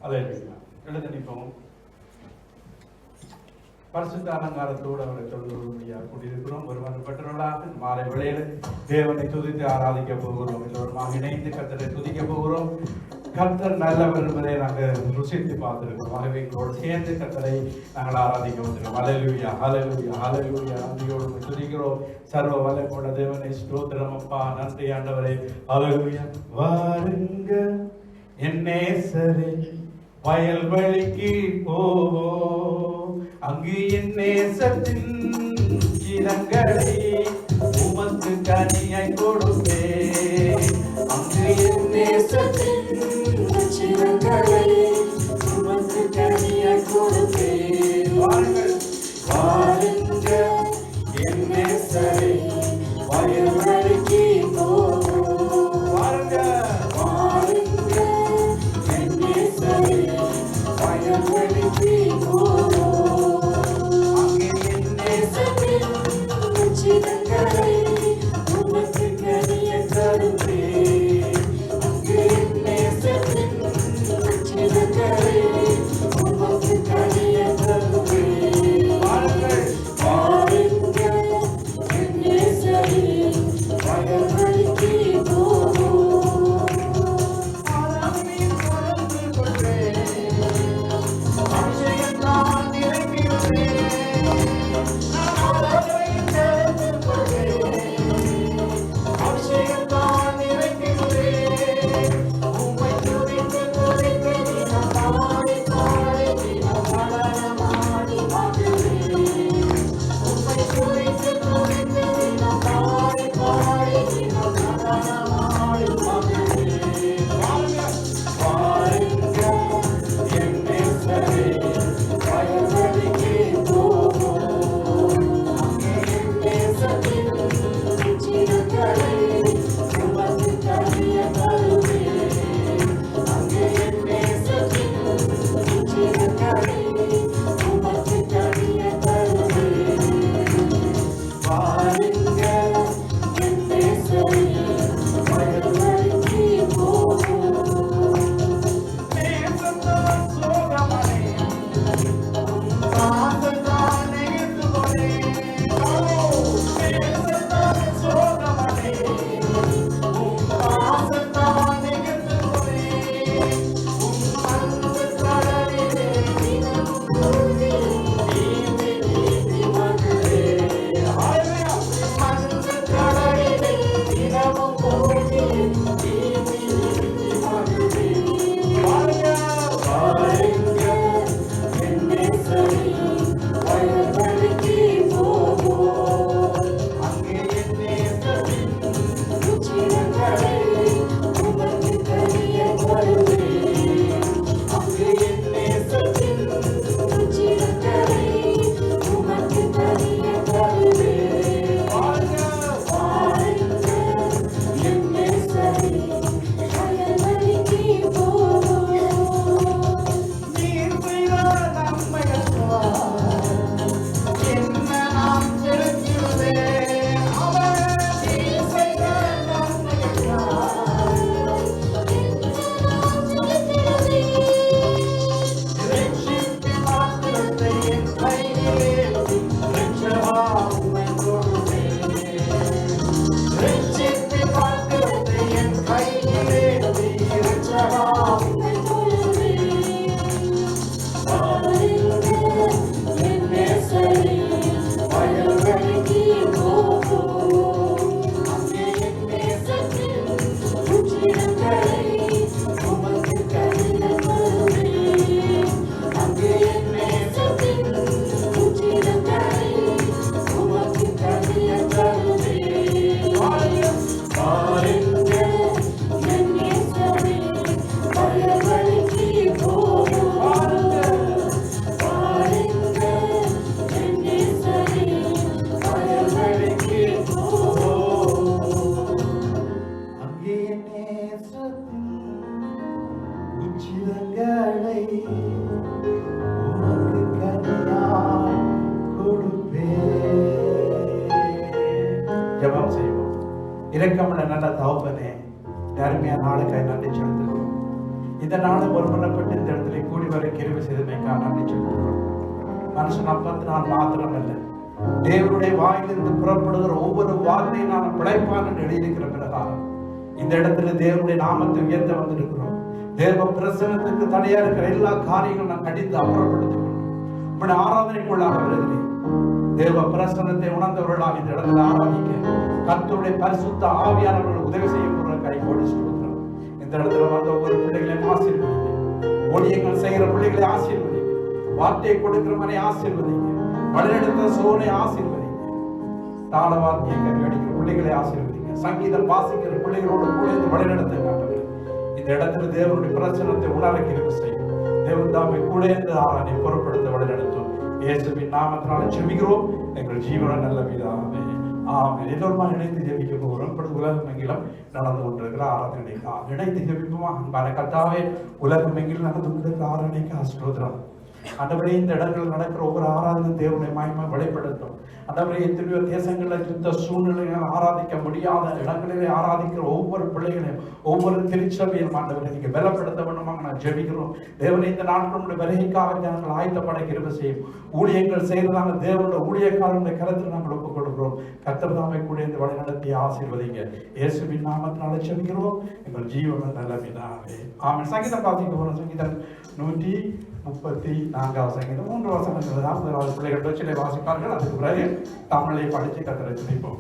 அல்லேலூயா. எழுந்து நிற்போம். பரிசுத்த அலங்காரத்தோடு அவரை தொழுகிறோம் கூட்டியிருக்கிறோம். ஒருவர் பெற்றவர்களாக மாலை வேளையில் தேவனை துதித்து ஆராதிக்க போகிறோம். எல்லோருமாக இணைந்து கர்த்தரை துதிக்க போகிறோம். கர்த்தர் நல்லவர் என்பதை நாங்கள் ருசித்து பார்த்திருக்கிறோம். ஆகவே எங்களோடு சேர்ந்து கர்த்தரை நாங்கள் ஆராதிக்க வந்திருக்கோம். அல்லேலூயா, அல்லேலூயா, அல்லேலூயா. நன்றியோடு துதிக்கிறோம். சர்வ வல்லமையுள்ள தேவனை ஸ்தோத்திரம் அப்பா. நன்றி ஆண்டவரே. அல்லேலூயா. வாருங்க என் நேசரே, வயல்வெளிக்கு போவோம், அங்கு என் நேசத்தின் இடங்களை உமக்கு கனியாய் கொடுப்பேன். அங்கு என் நேசத்தின் இடங்களை உமக்கு கனியாய் கொடுப்பேன். வாருங்கள், வாருங்க என் நேசரே, வயல்வெளிக்கு போவோம். வாருங்க, வாருங்க என் நேசரே, வயல்வெளிக்கு போவோம், அங்கே என் நேசத்தின் உச்சிதங்களை உமக்கு கனியாய் கொடுப்பேன். அங்கே என் நேசத்தின் உச்சிதங்களை உமக்கு கனியாய் கொடுப்பேன். வாருங்கள், வாருங்க என் நேசரே, வயல்வெளிக்கு போவோம். ஆராதனையில் கலந்து கொள்வேன், அபிஷேகத்தால் நிரம்பியுள்ளேன். நான் ஆராதனையில் கலந்து கொள்வேன், அபிஷேகத்தால் நிரம்பியுள்ளேன். உம்மை துதித்து துதித்து தினம் பாடி பாடி தினம் நடனமாடி மகிழ்வேன். உம்மை துதித்து துதித்து தினம் பாடி பாடி தினம் நடனமாடி மகிழ்வேன். வாருங்க, வாருங்க என் நேசரே, வயல்வெளிக்கு போவோம், அங்கே என் நேசத்தின் உச்சிதங்களை உமக்கு கனியாய் கொடுப்பேன். அங்கே என் நேசத்தின் உச்சிதங்களை உமக்கு கனியாய் கொடுப்பேன். வாருங்க என் நேசரே, வயல்வெளிக்கு போவோம். நேசத்தான் சோகமனே, பாசத்தான் நெகிழ்ந்துகொண்டே. நேசத்தான் சோகமனே, பாசத்தான் நெகிழ்ந்துகொண்டே. அன்பு கடலிலே தினமும் மூழ்கி நீந்தி நீந்தி மகிழ்வேன். ஹல்லேலூயா. அன்பு கடலிலே தினமும் மூழ்கி நீந்தி நீந்தி மகிழ்வேன். வாருங்க, வாருங்க என் நேசரே, வயல்வெளிக்கு போவோம், அங்கே என் நேசத்தின் உச்சிதங்களை உமக்கு கனியாய் கொடுப்பேன். அங்கே என் நேசத்தின் உச்சிதங்களை உமக்கு கனியாய் கொடுப்பேன். வாருங்க, வாருங்க என் நேசரே, வயல்வெளிக்கு போவோம். நீர் செய்த நன்மையெல்லாம் என்ன நான் செலுத்திடுவேன். அவர் நீர் செய்த நன்மையெல்லாம் இரட்சிப்பின் பாத்திரத்தை என் கையிலே இரட்சகா உம்மை கொடுப்பேன். இரட்சிப்பின் பாத்திரத்தை என் கையிலே இரட்சகா உம்மை கொடுப்பேன். வாருங்க என் நேசரே, வயல்வெளிக்கு போவோம், அங்கே என் நேசத்தின் உச்சிதங்களை உமக்கு கனியாய் கொடுப்பேன். அங்கே என் நேசத்தின் உச்சிதங்களை உமக்கு கனியாய் கொடுப்பேன். வாருங்க, வாருங்க என் நேசரே, வயல்வெளிக்கு போவோம். வாருங்க, வாருங்க என் நேசரே, வயல்வெளிக்கு போவோம், அங்கே என் நேசத்தின் உச்சிதங்களை உமக்கு கனியாய் கொடுப்பேன். ஜெபம் செய்வோம். இரக்கமுள்ள நல்ல தகப்பனே, அருமையான நாளுக்காய் நன்றி செலுத்துகிறோம். இதனால ஒருமனப்பட்டு இந்த இடத்துல கூடி வர கிருபை செய்தமைக்காக நன்றி சொல்கிறோம். மனுஷன் அப்பத்தினால் மாத்திரமல்ல, தேவனுடைய வாயிலிருந்து புறப்படுகிற ஒவ்வொரு வார்த்தையும் நான் பிழைப்பான் என்று எழுதியிருக்கிற பிரகாரம் இந்த இடத்துல தேவனுடைய நாமத்தை உயர்த்த வந்திருக்கிறோம். தேவ பிரசனத்துக்கு தடையா இருக்கிற எல்லா காரியங்களும் நான் கடித்து அப்புறப்படுத்திக் கொண்டு உங்களுடைய ஆராதனைக்குள்ளாக வருகிறேன். தேவ பிரசனத்தை உணர்ந்தவர்களாக இந்த இடத்துல ஆராதிக்க கர்த்தருடைய பரிசுத்த ஆவியானவர்கள் உதவி செய்யப்படுற கை போட்டு இந்த இடத்துல வந்த ஒவ்வொரு பிள்ளைகளையும் ஆசீர்வதிங்க. ஊழியங்கள் செய்கிற பிள்ளைகளை ஆசீர்வதிங்க. வார்த்தையை கொடுக்கிறவனை ஆசீர்வதிங்க. வழிநடத்த சோனை ஆசீர்வதிங்க. தாளவாத்திய கற்கடிக்கிற பிள்ளைகளை ஆசீர்வதிங்க. சங்கீதம் வாசிக்கிற பிள்ளைகளோடு கூட இந்த வழிநடத்த காட்டுங்கள். இந்த இடத்துல தேவனுடைய பிரச்சனத்தை உணர்கிறது செய்யும். தேவன் தாமே கூட இருந்து ஆராதனை பொறுப்படுத்த வழிநடத்தும். இயேசுவின் நாமத்தினால ஜெபிக்கிறோம் எங்கள் ஜீவன நல்ல பிதாவே, ஆமென். எல்லோருமா இணைந்து ஜெபிக்க போகிறோம். உலகமெங்கிலும் நடந்து கொண்டிருக்கிற ஆராதனைக்கு இணைந்து ஜெபிப்போமா? அன்பான கர்த்தாவே, உலகமெங்கிலும் நடந்து கொண்டிருக்கிற ஆராதனைக்கு ஸ்தோத்திரம். ஆண்டவரே, இந்த இடங்கள் நடக்கிற ஒவ்வொரு ஆராதனை தேவனுடைய மகிமை வெளிப்படுத்தும். ஆண்டவரே, எத்தனையோ தேசங்களில் யுத்த சூழ்நிலைகள் ஆராதிக்க முடியாத இடங்களிலே ஆராதிக்கிற ஒவ்வொரு பிள்ளைகளையும் ஒவ்வொரு திருச்சபையும் ஆண்டவரை நீங்க பலப்படுத்த வேண்டுமாக நான் ஜெபிக்கிறோம். தேவனை இந்த நாட்களுடைய வருகைக்காக நாங்கள் ஆயத்தப்பட கிருபை செய்யும். ஊழியங்கள் செய்ததான தேவனுடைய ஊழியக்காரனுடைய கருத்தில் நாங்கள் ஒப்புக் கொடுக்கிறோம். கர்த்தர் தாமே கூட இந்த வழி நடத்தி ஆசீர்வதிங்க. இயேசுவின் நாமத்தினால ஜெபிக்கிறோம் எங்கள் ஜீவன நல்ல பிதாவே, ஆமென். சங்கீதம் வாசிக்க போறோம். சங்கீதம் 134 சங்கீதம் 3 வசனங்கள் தான் முதலாவது பிள்ளைகள் வச்சிலே வாசிப்பார்கள். அதுக்கு பிறகு தமிழை படித்து கர்த்தரை துதிப்போம்.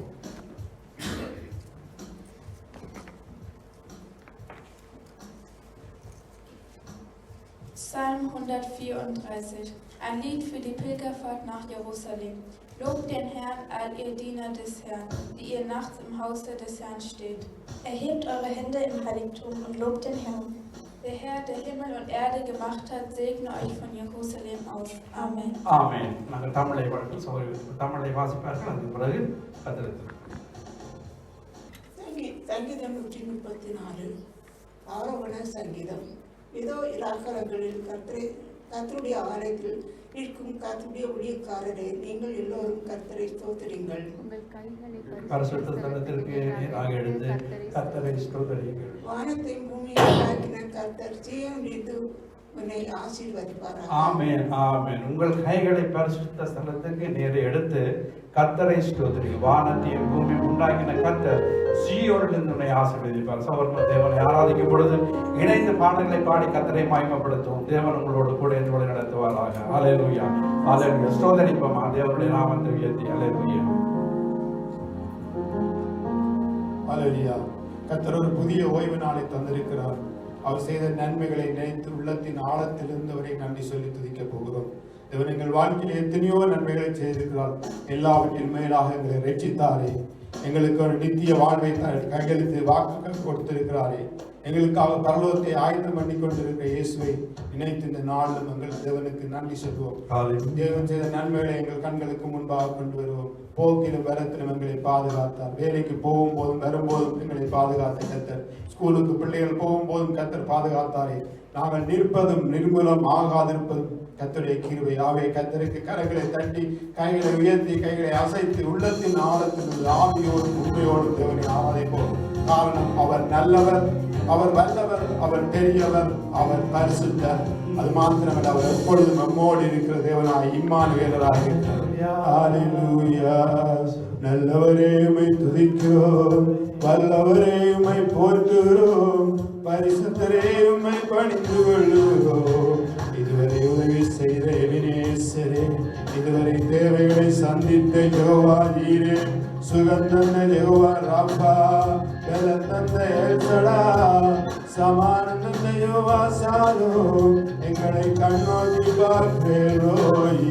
Psalm 134, ein Lied für die Pilgerfahrt nach Jerusalem. Lobt den Herrn, all ihr Diener des Herrn, die ihr nachts im Hause des Herrn steht. Erhebt eure Hände im Heiligtum und lobt den Herrn. Der Herr, der Himmel und Erde gemacht hat, segne euch von Jerusalem aus. Amen. Amen. நாங்கள் தமிழை படிப்போம். சகோதரர்கள் தமிழை வாசிப்பார்கள். அதுக்கு பிறகு கர்த்தரை சங்கீதம் 134 ஆரோகண சங்கீதம். இதோ இராக்கரங்களில் கர்த்தருடைய ஆலயத்தில் நிற்கும் கர்த்தருடைய ஊழியக்காரரே, நீங்கள் எல்லோரும் கர்த்தரை ஸ்தோத்திரிங்கள். பரிசுத்த ஸ்தலத்திற்கு நேராக எழுந்து கர்த்தரை ஸ்தோத்திரிங்கள். வானத்தையும் பூமியை உண்டாக்கின கர்த்தர் சீயோனிலிருந்து உன்னை ஆசீர்வதிப்பாராக. ஆமென், ஆமென். உங்கள் கைகளை பரிசுத்த ஸ்தலத்துக்கு நேரே எடுத்து கர்த்தரை ஸ்தோத்திரிங்கள். வானத்தையும் பூமி உண்டாக்கின கர்த்தர் சீயோனிலிருந்து உன்னை ஆசீர்வதிப்பார். சகோதரர், தேவனை ஆராதிக்கும் பொழுது இணைந்து பாடல்களை பாடி கர்த்தரை மகிமைப்படுத்தும். தேவன் உங்களோடு கூட என்று வழி நடத்துவாராக. அல்லேலூயா, அல்லேலூயா. ஸ்தோத்திரிப்போமா தேவனுடைய நாமத்தை உயர்த்தி. அல்லேலூயா, அல்லேலூயா. கர்த்தர் ஒரு புதிய ஓய்வு நாளை தந்திருக்கிறார். அவர் செய்த நன்மைகளை நினைத்து உள்ளத்தின் ஆழத்திலிருந்து அவரை நன்றி சொல்லி துதிக்க போகிறோம். தேவன் எங்கள் வாழ்க்கையில் எத்தனையோ நன்மைகளை செய்திருக்கிறார். எல்லாவற்றின் மேலாக எங்களை ரட்சித்தாரே, எங்களுக்கு ஒரு நித்திய வாழ்வை கையெழுத்து வாக்குகள் கொடுத்திருக்கிறாரே, எங்களுக்காக பரலோகத்தை ஆயத்தம் பண்ணி கொண்டிருக்கிற இயேசுவை நினைத்து இந்த நாளிலும் எங்கள் தேவனுக்கு நன்றி சொல்வோம். தேவன் செய்த நன்மைகளை எங்கள் கண்களுக்கு முன்பாக கொண்டு வருவோம். போக்கிலும் வரத்திலும் எங்களை பாதுகாத்தார். வேலைக்கு போகும் போதும் வரும்போதும் எங்களை பாதுகாத்த கர்த்தர். ஸ்கூலுக்கு பிள்ளைகள் போகும் போதும் கர்த்தர் பாதுகாத்தாரே. நாங்கள் நிற்பதும் நிர்மூலம் ஆகாதிருப்பதும் கர்த்தருடைய கிருபை. ஆவே கர்த்தருக்கு கரங்களை தட்டி கைகளை உயர்த்தி கைகளை அசைத்து உள்ளத்தின் ஆழத்தில் ஆவியோடு உண்மையோடு தேவனை ஆராதிப்போம். காரணம், அவர் நல்லவர், அவர் வல்லவர், அவர் பெரியவர், அவர் பரிசுத்தர். அது மாத்திரமல்ல, அவர் எப்பொழுதும் நம்மோடு இருக்கிற தேவனாய் இம்மானுவேலராக இருக்கிறார். ஹல்லேலூயா. நல்லவரே உம்மை துதிக்கிறோம், வல்லவரே உம்மை போற்றுகிறோம், பரிசுத்தரே உம்மை பணிந்து கொள்ளுகிறோம். இதுவரை உதவி செய்த எபினேசரே, இதுவரை தேவைகளை சந்தித்த யெகோவா ஜீரே, சுகம் தந்த யெகோவா ராபா, பலம் தந்த எல்சடா, சமானம் தந்த யெகோவா சாலோம். எங்களை கண்ணோக்கி பார்க்கிறோய்,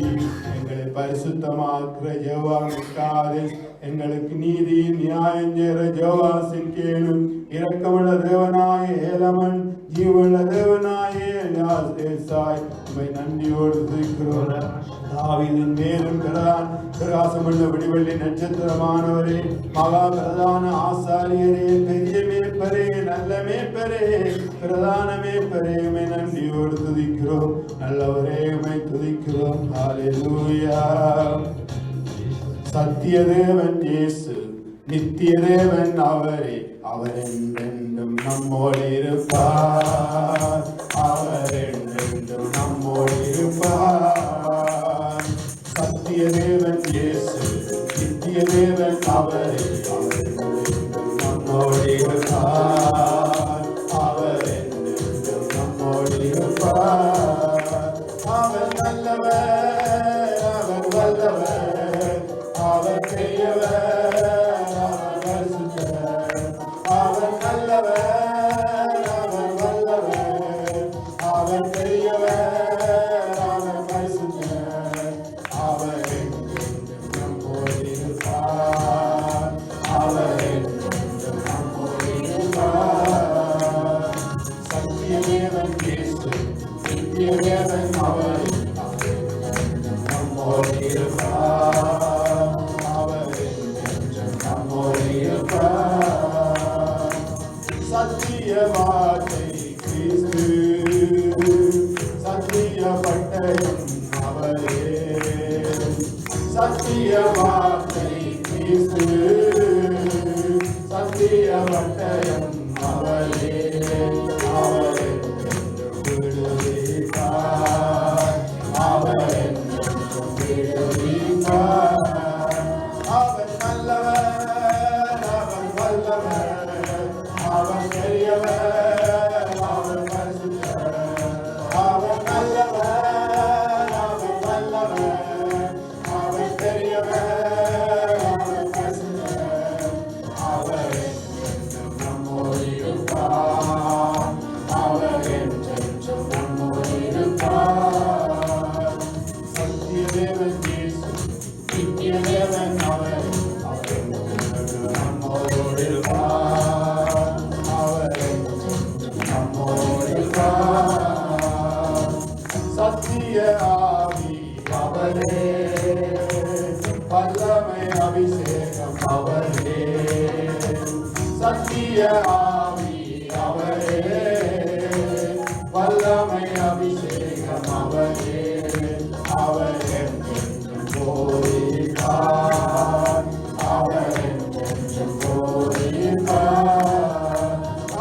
எங்களை பரிசுத்தமாக்குற யெகோவா மிக்காதேஸ், எங்களுக்கு நீதி நியாயம் செய்கிற யெகோவா சிக்கேனும், இரக்கமுள்ள தேவனாய ஏலமன், ஜீவனுள்ள தேவனாய எலியாசேசாய், உம்மை நன்றியோடு துதிக்கிறோம். தாவீதின் மேலும் பிரகாசமுள்ள விடிவெள்ளி நட்சத்திரமானவரே, மகா பிரதான ஆசாரியரே, பெரிய மேய்ப்பரே, நல்ல மேய்ப்பரே, பிரதான மேய்ப்பரே, உம்மை நன்றியோடு துதிக்கிறோம். நல்லவரே, உம்மை துதிக்கிறோம். ஹல்லேலூயா. சத்திய தேவன் இயேசு, நித்திய தேவன் அவரே, அவர் என்றென்றும் நம்மோடு இருப்பார். அவர் என்றென்றும் நம்மோடு இருப்பார். சத்திய தேவன் இயேசு, நித்திய தேவன் அவரே. அவர் என்றென்றும் நம்மோடு இருப்பார். அவர் என்றென்றும் நம்மோடு இருப்பார். அவர் நல்லவர், அவர் வல்லவர், அவர் பெரியவர், அவர் பரிசுத்தர். அவர் நல்லவர், அவர் வல்லவர், அவர் பெரியவர், அவர் பரிசுத்தர். அவர் என்றென்றும் நம்மோடு இருப்பார். அவர் என்றென்றும் நம்மோடு இருப்பார். சத்திய தேவன் இயேசு, நித்திய தேவன் அவரே. நம்மோடு இருப்பார். அவர் என்றென்றும் நம்மோடு இருப்பார். சத்திய வார்த்தை கிறிஸ்து, சத்திய பட்டயம் அவரே. சத்திய வார்த்தை கிறிஸ்து, சத்திய பட்டயம் அவரே. அவர் என்றென்றும் விடுவிப்பார். அவர் என்றென்றும் விடுவிப்பார். அவர் நல்லவர், அவர் வல்லவர், அவர் பெரியவர், அவர் பரிசுத்தர். அவர் நல்லவர், அவர் வல்லவர், அவர் பெரியவர், அவர் பரிசுத்தர். அவர் என்றென்றும் நம்மோடு இருப்பார். அவர் என்றென்றும் நம்மோடு இருப்பார். சத்திய தேவன் இயேசு, நித்திய தேவன் அவரே. அவர் என்றென்றும் நம்மோடு இருப்பார். அவர் என்றென்றும் நம்மோடு இருப்பார். சத்திய ஆவி அவரே. வல்லமை அபிஷேகம் அவரே. சத்திய ஆவி அவரே. வல்லமை அபிஷேகம் அவரே. அவர் என்றென்றும் போதிப்பார். அவர் என்றென்றும் போதிப்பார்.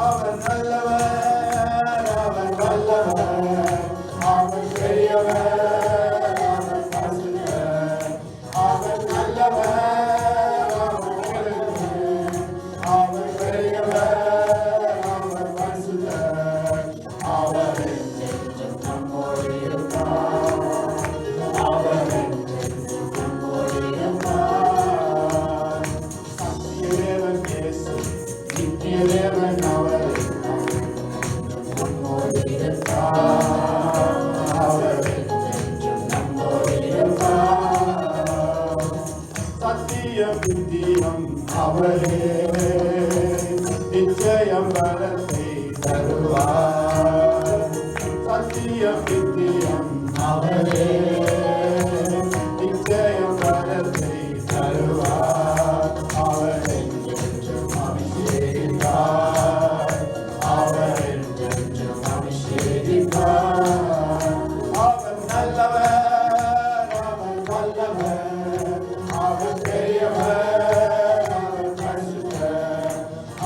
அவர் நல்லவர், அவர் வல்லவர், அவர் பெரியவர், அவர் பரிசுத்தர். அவர் நல்லவர், அவர் பெரியவர், அவர் பெரியவர், அவர் பரிசுத்தர். அவர் என்றென்றும் நம்மோடு இருப்பார். அவர் என்றென்றும் நம்மோடு இருப்பார். சத்திய தேவன் இயேசு, நித்திய தேவன் அவரே. நம்மோடு இருப்பார். அவர் என்றென்றும் நம்மோடு இருப்பார். சத்தியம் நித்தியம் அவரே. நிச்சயம் வரத்தை தருவார். சத்தியம் நித்தியம் அவரே. நிச்சயம் வரத்தை தருவார். அவர் என்றென்றும் அபிஷேகிப்பார். அவர் என்றென்றும் அபிஷேகிப்பார். அவர் நல்லவர், அவர் வல்லவர், அவர் பெரியவர், அவர் பரிசுத்தர்.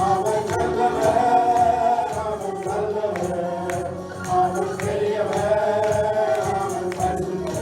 அவர் நல்லவர், அவர் வல்லவர், அவர் பெரியவர், அவர் பரிசுத்தர்.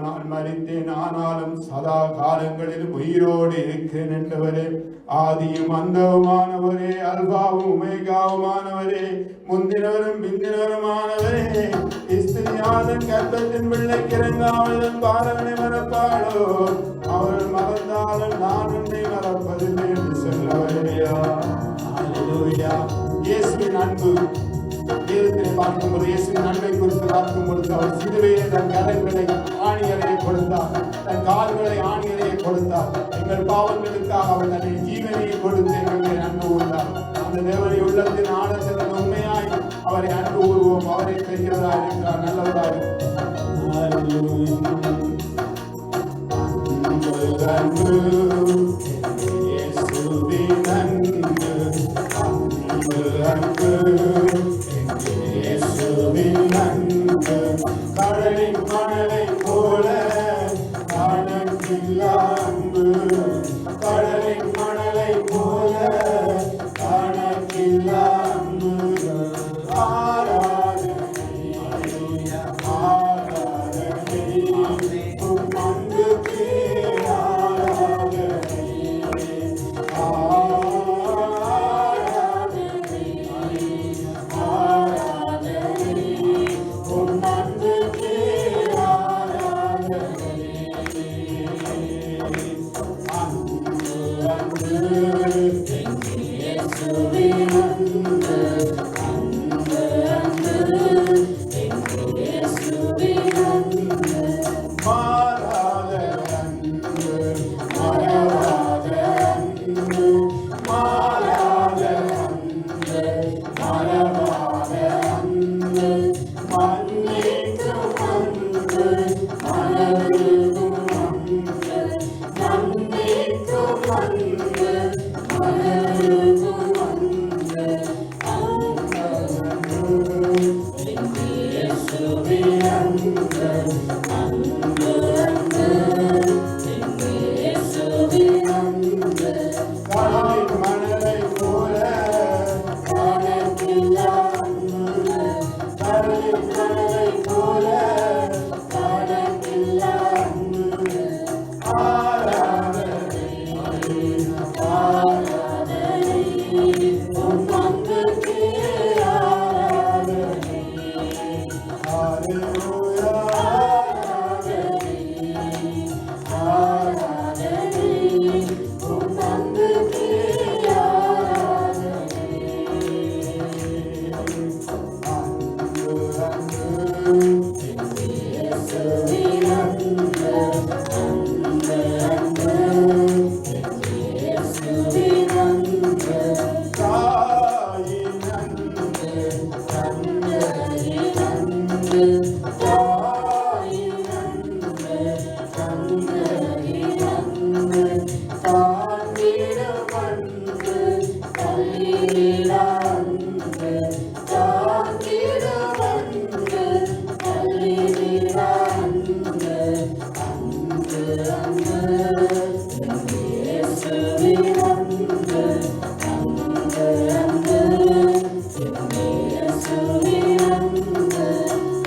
நான் மரித்தேன், ஆனாலும் சதா காலங்களிலும் உயிரோடு இருக்கிறேன் என்றவரே, ஆதியும் அந்தவுமானவரே, அல்பாவும் உமேகாவுமானவரே, முந்தினவரும் பிந்தினவருமானவரே, ஸ்திரியாதன் கர்ப்பத்தின் பிள்ளை கிறங்காவலன் பாலவனை மறப்பாளோ, அவர்கள் மறந்தாலும் நான் உன்னை மறப்பதில்லை என்று சொல்லவரையா. அல்லேலூயா. இயேசுவின் அன்பு வேதத்திலே பார்க்கும்போது, இயேசுவின் அன்பை குறித்து பார்க்கும் பொழுது, அவர் சிலுவையிலே தன் கரங்களை ஆணியறையை கொடுத்தார், தன் கால்களை ஆணியறையை கொடுத்தார். எங்கள் பாவங்களுக்காக அவர் தன்னை ஜீவனையை கொடுத்து எங்களை அன்பு கூர்ந்தார். அந்த தேவனை உள்ளத்தின் ஆழத்தில் உண்மையாய் அவரை அன்பு கூறுவோம். அவரை பெரியவராய் இருக்கிறார், நல்லவராய் இருக்கிறார். கடலின் மணலை போல கணக்கில்லா அன்பு, கடலின் மணலை போல கணக்கில்லா அன்பு. ஆராதனை ஆராதனை உம் அன்புக்கு ஆராதனை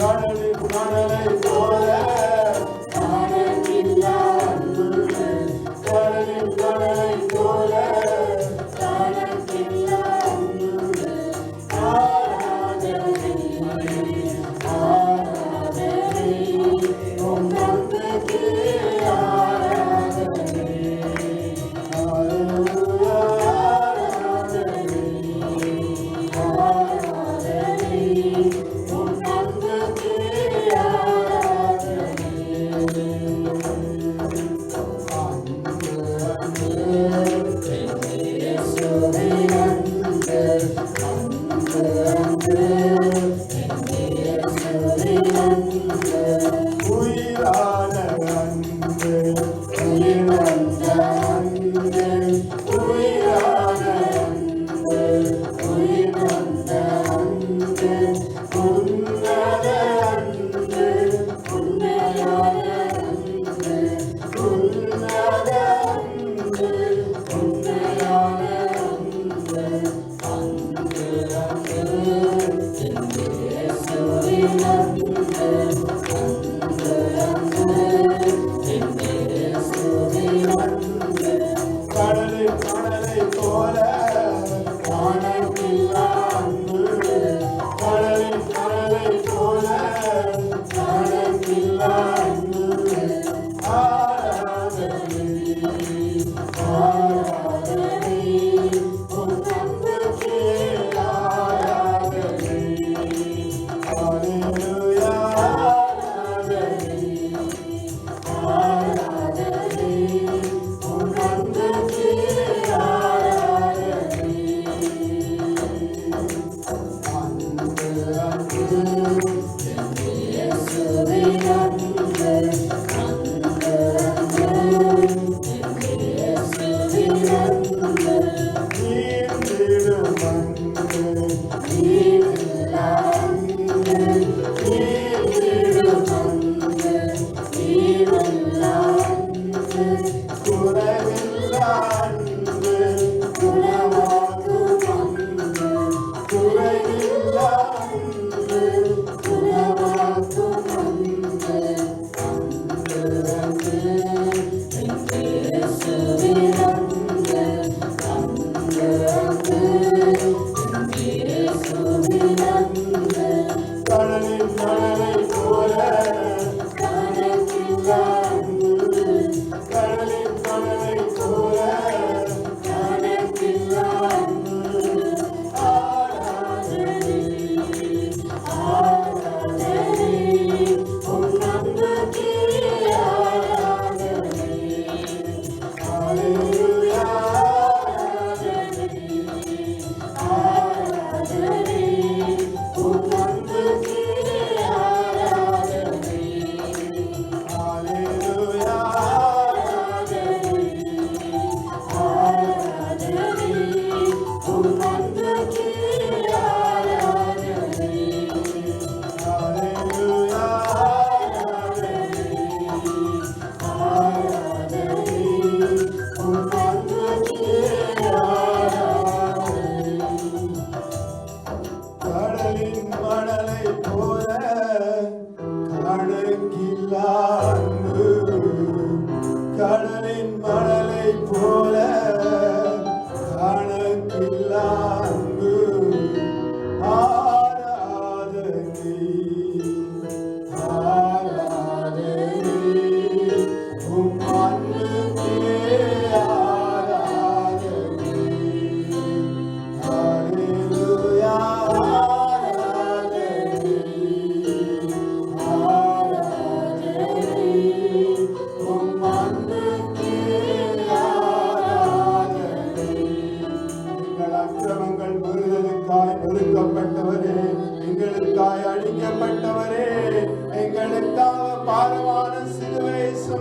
கடலின் மணலை போல கணக்கில்லா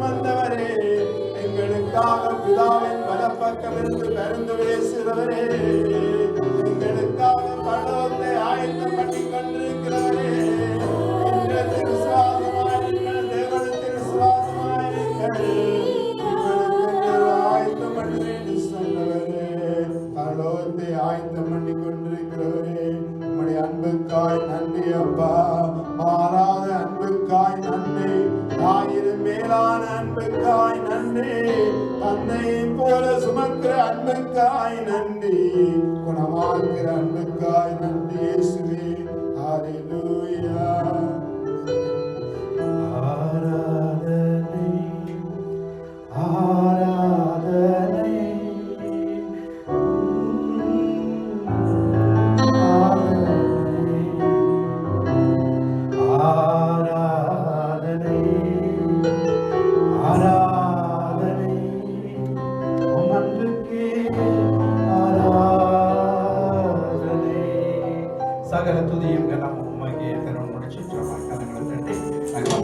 சுமந்தவரே, எங்களுக்காக பிதாவின் வலப்பக்கமிருந்து பரிந்து பேசுகிறவரே, எங்களுக்காக பரலோகத்தை ஆயத்தம் பண்ணி கொண்டிருக்கிறவரே, எங்களுக்கு விசுவாசமாயிருங்கள், தேவனுக்கு விசுவாசமாயிருங்கள், ஆயத்தம் பண்ணுவேன் சொன்னவரே, பரலோகத்தை ஆயத்தம் பண்ணி கொண்டிருக்கிறவரே, உம்முடைய அன்புக்காய் நன்றி அப்பா. மாறாத அன்புக்காய் நன்றி, ஆயிரம் மேலான அன்புக்காய் நன்றி, தன்னையை போல சுமக்கிற அன்புக்காய் நன்றி, குணமாக்குற அன்புக்காய் நன்றி இயேசுவே. ஹல்லேலூயா. ஆராதனை ஆராதனை ஆராதனை ஆராதனை உமன்றுக்கே ஆராதனை. சகல துதியும் கனமும் உமக்கே தரும் முடிச்சிட்டோம். கரங்களை தட்டி நாங்கள்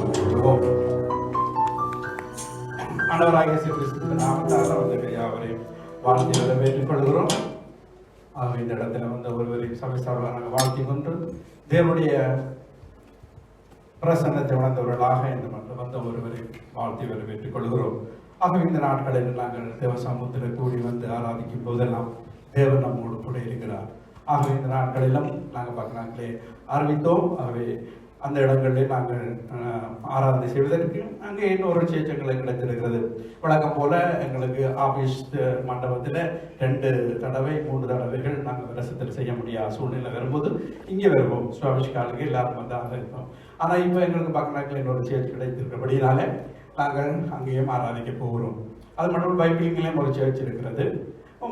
ஆண்டவராகிய இயேசு கிறிஸ்துவின் நாமத்தால் அவர்கள் யாவரையும் வாழ்த்தி வரவேற்றுக் கொள்கிறோம். இந்த இடத்துல வந்த ஒருவரையும் சபைசார்பாக நாங்கள் வாழ்த்தி கொண்டு தேவனுடைய பிரசன்னத்தை உணர்ந்தவர்களாக இந்த மண்ணில் வந்த ஒருவரையும் வாழ்த்தி வரவேற்றுக் கொள்கிறோம். ஆகவே இந்த நாட்களில் நாங்கள் தேவ சமூகத்தில் கூடி வந்து ஆராதிக்கும் போதெல்லாம் தேவன் நம்மோடு கூட இருக்கிறார். ஆகவே இந்த நாட்களிலும் நாங்கள் பார்க்கலாங்களே அறிவித்தோம். ஆகவே அந்த இடங்களில் நாங்கள் ஆராதனை செய்வதற்கு அங்கே இன்னொரு சேச்சங்களை கிடைத்திருக்கிறது. வழக்கம் போல எங்களுக்கு ஆபீஸ் மண்டபத்தில் 2 தடவை 3 தடவைகள் நாங்கள் வருஷத்தில் செய்ய முடியாத சூழ்நிலை வரும்போது இங்கே வருவோம். சுவாமிஷ்காலுக்கு எல்லாரும் வந்து ஆதரிப்போம். ஆனால் இப்போ எங்களுக்கு பார்க்கறாங்க இன்னொரு சேர்ச் கிடைத்திருக்கிறபடினால நாங்கள் அங்கேயும் ஆராதிக்க போகிறோம். அது மட்டும் பைபிளிங்களையும் ஒரு சேர்ச் இருக்கிறது.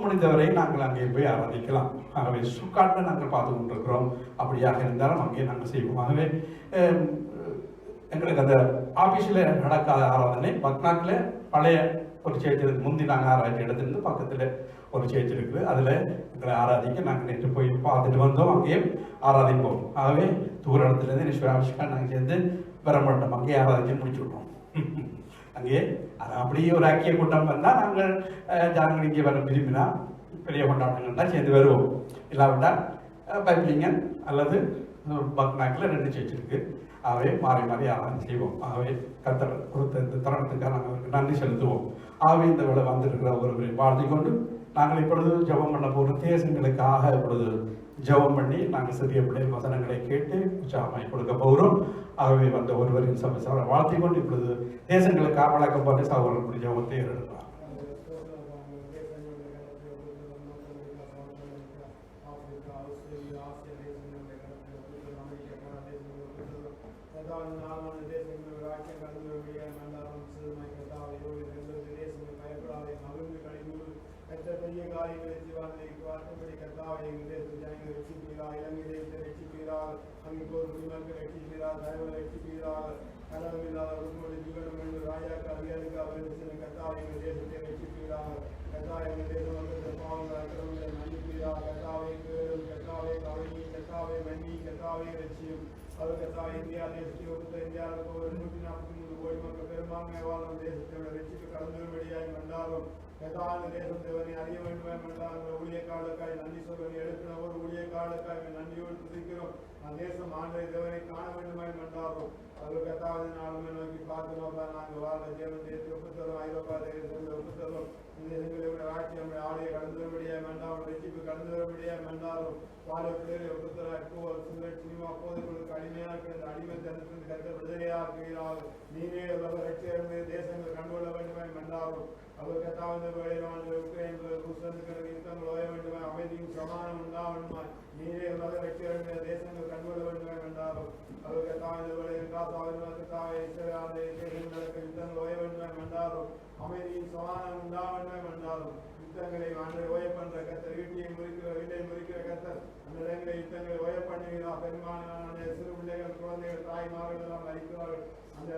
முடிந்தவரை நாங்கள் அங்கே போய் ஆராதிக்கலாம். ஆகவே சுக்காட்டில் நாங்கள் பார்த்து கொண்டிருக்கிறோம். அப்படியாக இருந்தாலும் அங்கே நாங்கள் செய்வோம். ஆகவே எங்களுக்கு அந்த ஆஃபீஸில் நடக்காத ஆராதனை பக்னாக்கில் பழைய ஒரு சேர்ச் இருக்குது. முந்தி நாங்கள் ஆராய்ச்சி இடத்துலேருந்து பக்கத்தில் ஒரு சேர்ச் இருக்குது. அதில் எங்களை ஆராதிக்க நாங்கள் நேற்று போய் பார்த்துட்டு வந்தோம். அங்கேயும் ஆராதிப்போம். ஆகவே தூர இடத்துலேருந்து நிஷ்வாபிஷ்கா நாங்கள் சேர்ந்து வர மாட்டோம். அங்கேயே ஆராதிக்க முடிச்சுவிட்டோம். அங்கே அது அப்படியே ஒரு ஐக்கிய கூட்டம் வந்தால் நாங்கள் ஜனங்கள் இங்கே வர விரும்பினா பெரிய கொண்டாட்டங்கள்லாம் சேர்ந்து வருவோம். இல்லாவிட்டால் பைபிளிங்கன் அல்லது பக்னாக்கில் 2 சேர்ச் இருக்கு. ஆகவே மாறி மாறி ஆராதனை செய்வோம். ஆகவே கர்த்தர் கொடுத்த இந்த தருணத்துக்காக நாங்கள் அவருக்கு நன்றி செலுத்துவோம். ஆகவே இந்த வேலை வந்திருக்கிற ஒருவரை வாழ்த்தி கொண்டு நாங்கள் இப்பொழுது ஜெபம் பண்ண போகிற தேசங்களுக்காக இப்பொழுது ஜெபம் பண்ணி நாங்கள் சிறிய பிள்ளைகள் வசனங்களை கேட்டு உற்சாகமாய் கொடுக்க போகிறோம். ஆகவே வந்த ஒருவரின் சபை வாழ்த்தி கொண்டு இப்பொழுது தேசங்களுக்காக வழக்கப்பட்ட சகோதரர்களுடைய ஜெபத்தை எடுக்கலாம். இந்தியா தேசத்தை இந்தியாவுக்கு 143 கோடி மக்கள் பெரும்பான்மை வாழும் தேசத்தை ரட்சிப்பு கடந்து வெளியாகி வந்தாலும் கதான தேசம் தேவனை அறிய வேண்டும் என்றால் ஊழியக்காரர்களுக்காய் நன்றி சொல்வதை எடுக்கிற ஒரு ஊழியக்காரர்களுக்காய் நன்றியோடு துதிக்கிறோம். தேசம் ஆண்டை தேவனை காண வேண்டுமாய் என்றாலும் அது கதாவது நாளுமே நோக்கி பார்க்கிறோம். நாங்கள் வாழ்ந்த ஜீவன் தேசத்தை ஒப்புத்தரும், ஐரோப்பா தேசத்தை ஒப்புத்தரும், இந்த தேசங்களை ஆட்சி நம்முடைய ஆலையை கடந்து வரும்படியாக வேண்டாம், ரட்சிப்பு கடந்து வரும்படியாக வேண்டாலும் வாழ பிள்ளைகளை ஒப்புத்தராக சினிமா போதைகளுக்கு அடிமையாக கிடந்த அடிமைத்தனத்திலிருந்து கருத்த விடுதலையாக நீரே ரட்சியர்ந்து தேசங்கள் கண்டுகொள்ள வேண்டுமாய் என்றாலும் அவர் கத்தாவது வேலைவாழ்ந்த உக்ரைன் ருஷ்யத்துக்கு யுத்தங்கள் ஓய வேண்டுமாய் அமைதியும் சமானம் உண்டாவணுமாய் நீரே ரட்சியர்ந்த தேசங்கள் கண்டுகொள்ள வேண்டுமாய் என்றாலும் அவர் கத்தாவது வேலை காத்தாவை தேசங்களுக்கு யுத்தங்கள் ஓய வேண்டுமாய் என்றாலும் அமைதியும் சமானம் உண்டாவணுமாய் என்றாலும் யுத்தங்களை ஆண்டு ஓய பண்ற கத்தர் வீட்டை முறிக்கிற கத்தர் அந்த இடங்களை யுத்தங்களை ஓய பண்ணுகிறார். பெரும்பாலான சிறு பிள்ளைகள் குழந்தைகள் தாய்மார்கள் எல்லாம் மறிக்கிறார்கள். அந்த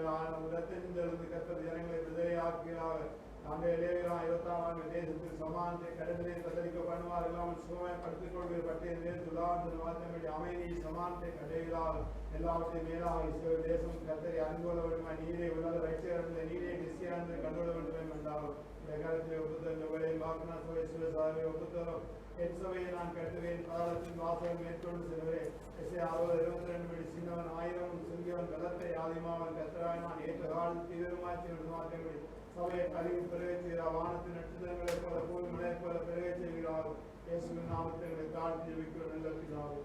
இடத்திலிருந்து கத்தர் ஜனங்களை விதையாக்குகிறார்கள். நாங்கள் லேவியராம் 26 தேசத்தில் சமானத்தை கடலிலே தத்தரிக்க பண்ணுவார் இல்லாமல் சுகமயப்படுத்திக் கொள்வதற்கு துலாந்து வார்த்தைகளுடைய அமைதி சமானத்தை கடைகிறார் எல்லாவற்றையும் மேலாக இஸ்ரவேல் தேசம் கர்த்தரை அறிந்து கொள்ள வேண்டுமாய் நீரே உலக ரட்சகர்ந்த நீரே கிறிஸ்தியானதை கண்டுகொள்ள வேண்டும் என்றார். இந்த காலத்திலே ஒப்புத்தங்களை வாக்குனா சுவேசுவசாவை ஒப்புத்தரும் என் சபையை நான் கட்டுவேன் பாதாளத்தின் வாசகம் மேற்கொண்டு செல்வேன். 22 படி சின்னவன் 1000 சிங்கியவன் கலத்தை ஆதிமாவன் கத்தராய் நான் ஏற்ற காலத்தில் தீவிரமாற்றி மாற்றங்களை சபையை கழிவு பெருகச் செய்கிறார். வானத்தின் நட்சத்திரங்களைப் போல பூமி மலையைப் போல பெருகச் செய்கிறார். இயேசுவின் நாமத்தை தாழ்த்தி ஜெபிக்கிறோம் நல்ல பிதாவே.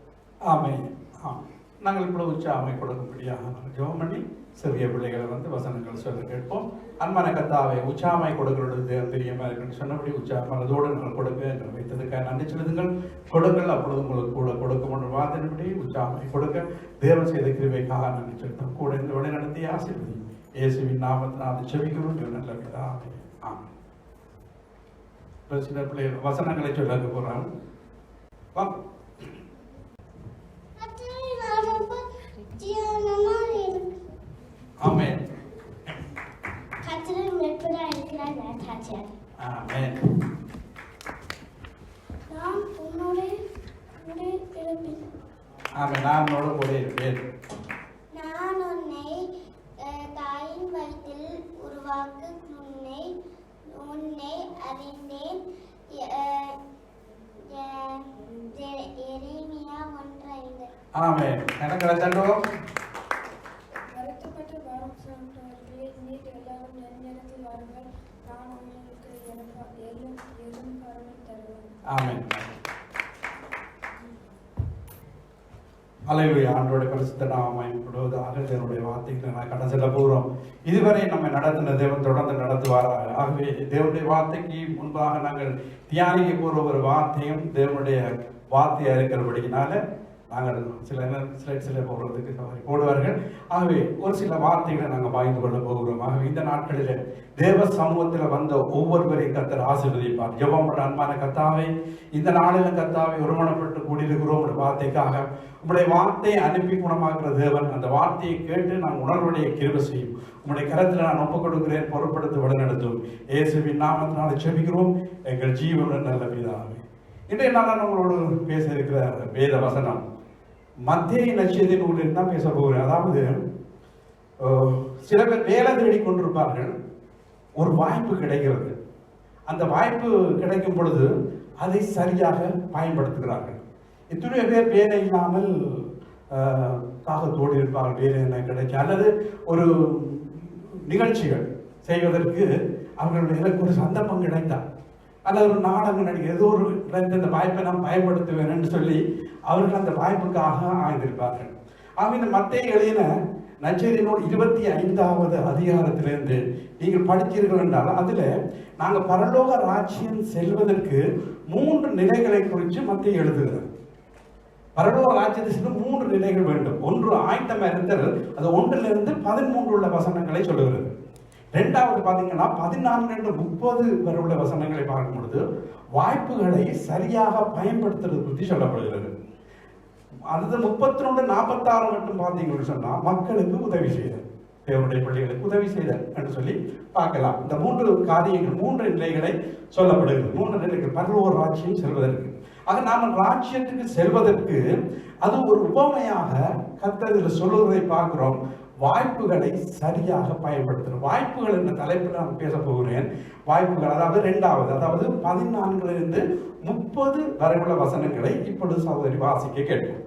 ஆமென். நாங்கள் இப்பொழுது உற்சாகமை கொடுக்கும்படியாக ஜெபம் பண்ணி சிறிய பிள்ளைகளை வசனங்கள் சொல்ல கேட்போம். அன்பான கர்த்தாவே, உற்சாகமை கொடுக்கிறது தெரியாமல் இருக்குன்னு சொன்னபடி உற்சாகமானதோடு நாங்கள் கொடுக்க என்று வைத்ததுக்காக நன்றி செலுத்துங்கள். கொடுங்கள், அப்பொழுது உங்களுக்கு கூட கொடுக்க ஒன்று வார்த்தையின்படி உற்சாகமை கொடுக்க தேவன் செய்த கிருபைக்காக நன்றி செலுத்தும். கூட இந்த வழி நடத்தி ஆசீர்வதி இயேசுவின் நாமத்தினால் செபிக்கிறோம் நல்ல பிதாவே. ஆமென். சில பிள்ளைகள் வசனங்களை சொல்ல போறாங்க. ஆமென். கர்த்தர் மீட்பராய் இருக்கிறார். ஆமென். நான் உன்னோடு இருப்பேன். ஆமென். நான் உன்னோடு கூட இருப்பேன். நான் உன்னை தாயின் வயிற்றில் உருவாக்கும் உன்னை அறிந்தேன். எரேமியா 1:5. ஆமென். எனக்கு தண்டோம். வருத்தப்பட்டு வாரம் சென்றவர்களே, நீர் எல்லாரும் என் நேரத்தில் வாருங்கள். நான் உங்களுக்கு எறும் பறவை தருவேன். ஆமென். அல்லேலூயா. ஆண்டவருடைய பரிசுத்த நாமம் மகிமைப்படுவதாக. தேவனுடைய வார்த்தைகளை நான் கடந்து செல்ல போகிறோம். இதுவரை நம்மை நடத்தின தேவன் தொடர்ந்து நடத்துவாராக. ஆகவே தேவனுடைய வார்த்தைக்கு முன்பாக நாங்கள் தியானிக்க போகிற ஒரு வார்த்தையும் தேவனுடைய வார்த்தையாக இருக்கிறபடினால நாங்கள் சில போடுறதுக்கு போடுவார்கள். ஆகவே ஒரு சில வார்த்தைகளை நாங்கள் வாய்ந்து கொள்ள போகிறோம். ஆகவே இந்த நாட்களில் தேவ சமூகத்தில் வந்த ஒவ்வொருவரையும் கர்த்தர் ஆசீர்வதிப்பார். ஜெபம் பண்ண அன்பான கர்த்தாவே, இந்த நாளில் கர்த்தாவை ஒருமனப்பட்டு கூடியிருக்கிறோம். ஒரு வார்த்தைக்காக உங்களுடைய வார்த்தையை அனுப்பி குணமாக்குற தேவன், அந்த வார்த்தையை கேட்டு நான் உணர்வுடைய கிருபை செய்யும். உங்களுடைய கரத்தில் நான் ஒப்புக் கொடுக்கிறேன். பொறுப்படுத்தி வழிநடத்தும் இயேசுவின் நாமத்தினால ஜெபிக்கிறோம் எங்கள் ஜீவனுடன் நல்ல பிதாவே. இன்றைய நாள் உங்களோடு பேச இருக்கிற வேத வசனம் மத்தேயு நற்செய்தி நூலில் தான் பேச போகிறேன். அதாவது சில பேர் வேலை தேடி கொண்டிருப்பார்கள். ஒரு வாய்ப்பு கிடைக்கிறது. அந்த வாய்ப்பு கிடைக்கும் பொழுது அதை சரியாக பயன்படுத்துகிறார்கள். எத்தனையோ பேர் வேலை இல்லாமல் தாகத்தோடு இருப்பார்கள். வேலை என்ன கிடைக்கும் அல்லது ஒரு நிகழ்ச்சிகள் செய்வதற்கு அவர்களுடைய எனக்கு ஒரு சந்தர்ப்பம் கிடைத்தார் அல்லது ஒரு நாடகம் நடிக்க ஏதோ ஒரு இந்த வாய்ப்பை நான் பயன்படுத்துவேன் என்று சொல்லி அவர்கள் அந்த வாய்ப்புக்காக ஆய்ந்திருப்பார்கள். ஆக இந்த மத்தேயு எழுதின நற்செய்தி நூல் 25வது அதிகாரத்திலிருந்து நீங்கள் படித்தீர்கள் என்றால் அதில் நாங்கள் பரலோக ராஜ்யம் செல்வதற்கு 3 நிலைகளை குறித்து மத்தேயு எழுதுகிறார். பரலோக ராஜ்யத்திற்கு 3 நிலைகள் வேண்டும். ஒன்று ஆயத்தமாக இருத்தல், அது 1லிருந்து 13 உள்ள வசனங்களை சொல்லுகிறது. ரெண்டாவது பார்த்தீங்கன்னா 14-30 வரை உள்ள வசனங்களை பார்க்கும் பொழுது வாய்ப்புகளை சரியாக பயன்படுத்துறது பற்றி சொல்லப்படுகிறது. அது 31-46 மட்டும் பார்த்தீங்கன்னு சொன்னா மக்களுக்கு உதவி செய்தல், தேவனுடைய பிள்ளைகளுக்கு உதவி செய்தல் என்று சொல்லி பார்க்கலாம். இந்த 3 காரியங்கள் 3 நிலைகளை சொல்லப்படுகிறது. 3 நிலைகள் பரலோக ராஜ்யம் செல்வதற்கு. ஆக நாம ராஜ்யத்துக்கு செல்வதற்கு அது ஒரு உபமையாக கர்த்தர் சொல்லுவதை பார்க்கிறோம். வாய்ப்புகளை சரியாக பயன்படுத்தணும். வாய்ப்புகள் என்ற தலைப்பில் நான் பேச போகிறேன். வாய்ப்புகள் அதாவது 2வது, அதாவது 14-30 வரை உள்ள வசனங்களை இப்பொழுது சகோதரி வாசிக்க கேட்போம்.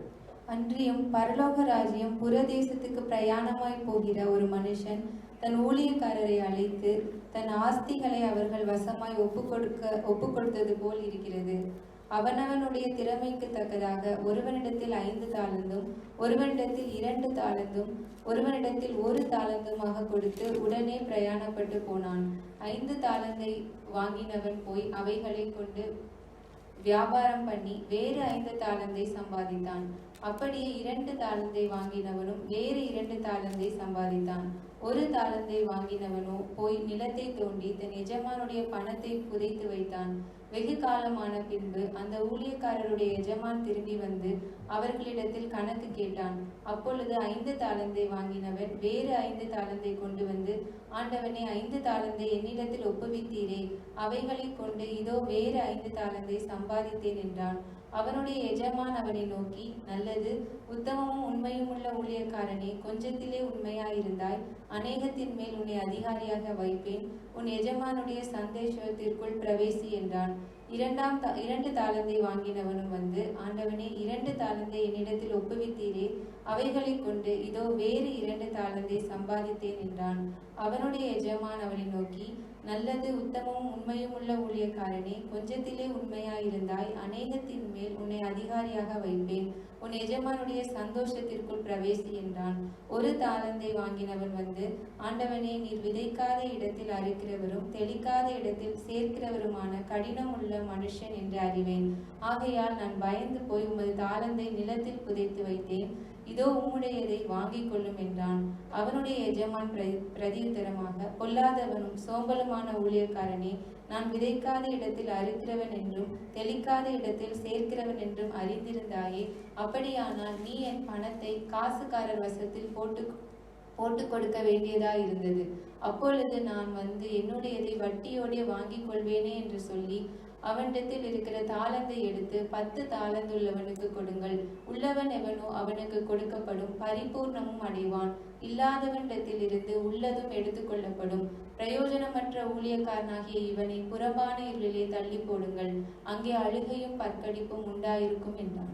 அன்றியும் பரலோக ராஜ்யம் புறதேசத்துக்கு பிரயாணமாய் போகிற ஒரு மனுஷன் தன் ஊழியக்காரரை அழைத்து தன் ஆஸ்திகளை அவர்கள் வசமாய் ஒப்பு கொடுத்தது போல் இருக்கிறது. அவனவனுடைய திறமைக்கு தக்கதாக ஒருவனிடத்தில் 5 தாலந்தும் ஒருவனிடத்தில் 2 தாலந்தும் ஒருவனிடத்தில் 1 தாலந்துமாக கொடுத்து உடனே பிரயாணப்பட்டு போனான். 5 தாலந்தை வாங்கினவன் போய் அவைகளை கொண்டு வியாபாரம் பண்ணி வேறு 5 தாலந்தை சம்பாதித்தான். அப்படியே 2 தாலந்தை வாங்கினவனும் வேறு 2 தாலந்தை சம்பாதித்தான். ஒரு தாளந்தை வாங்கினவனோ போய் நிலத்தை தோண்டி தன் எஜமானுடைய பணத்தை புதைத்து வைத்தான். வெகு காலமான பின்பு அந்த ஊழியக்காரருடைய எஜமான் திரும்பி வந்து அவர்களிடத்தில் கணக்கு கேட்டான். அப்பொழுது 5 தாளந்தை வாங்கினவன் வேறு 5 தாளந்தை கொண்டு வந்து, ஆண்டவனே, 5 தாளந்தை என்னிடத்தில் ஒப்புவித்தீரே, அவைகளை கொண்டு இதோ வேறு 5 தாளந்தை சம்பாதித்தேன் என்றான். அவனுடைய எஜமான் அவனை நோக்கி, நல்லது, உத்தமமும் உண்மையும் உள்ள ஊழியக்காரனே, கொஞ்சத்திலே உண்மையாயிருந்தாய், அநேகத்தின் மேல் உன்னை அதிகாரியாக வைப்பேன், உன் எஜமானுடைய சந்தோஷத்திற்குள் பிரவேசி என்றான். 2 தாளந்தை வாங்கினவனும் வந்து, ஆண்டவனே, 2 தாளந்தை என்னிடத்தில் ஒப்புவித்தீரே, அவைகளை கொண்டு இதோ வேறு 2 தாளந்தை சம்பாதித்தேன் என்றான். அவனுடைய எஜமான் அவனை நோக்கி, நல்லது, உத்தமமும் உண்மையும் உள்ள ஊழியக்காரனே, கொஞ்சத்திலே உண்மையாயிருந்தாய், அநேகத்தின் மேல் உன்னை அதிகாரியாக வைப்பேன், உன் எஜமானுடைய சந்தோஷத்திற்குள் பிரவேசி என்றான். 1 தாளந்தை வாங்கினவன் வந்து, ஆண்டவனே, நீர் விதைக்காத இடத்தில் அறுக்கிறவரும் தெளிக்காத இடத்தில் சேர்க்கிறவருமான கடினம் உள்ள மனுஷன் என்று அறிவேன். ஆகையால் நான் பயந்து போய் உமது தாளந்தை நிலத்தில் புதைத்து வைத்தேன். இதோ உம்முடையதை வாங்கிக் கொள்ளும் என்றான். அவனுடைய எஜமான் பிரதியுத்தரமாக, பொல்லாதவனும் சோம்பலுமான ஊழியக்காரனே, நான் விதைக்காத இடத்தில் அறுக்கிறவன் என்றும் தெளிக்காத இடத்தில் சேர்க்கிறவன் என்றும் அறிந்திருந்தாயே, அப்படியானால் நீ என் பணத்தை காசுக்காரர் வசத்தில் போட்டு கொடுக்க வேண்டியதா இருந்தது. அப்பொழுது நான் வந்து என்னுடையதை வட்டியோடே வாங்கிக் கொள்வேனே என்று சொல்லி அவனிடத்தில் இருக்கிற தாளந்தை எடுத்து 10 தாளந்துள்ளவனுக்கு கொடுங்கள். உள்ளவன் எவனோ அவனுக்கு கொடுக்கப்படும், பரிபூர்ணமும் அடைவான். இல்லாதவனிடத்தில் இருந்து உள்ளதும் எடுத்துக்கொள்ளப்படும். பிரயோஜனமற்ற ஊழியக்காரனாகிய இவனை புறம்பான இருளிலே தள்ளி போடுங்கள், அங்கே அழுகையும் பற்கடிப்பும் உண்டாயிருக்கும் என்றான்.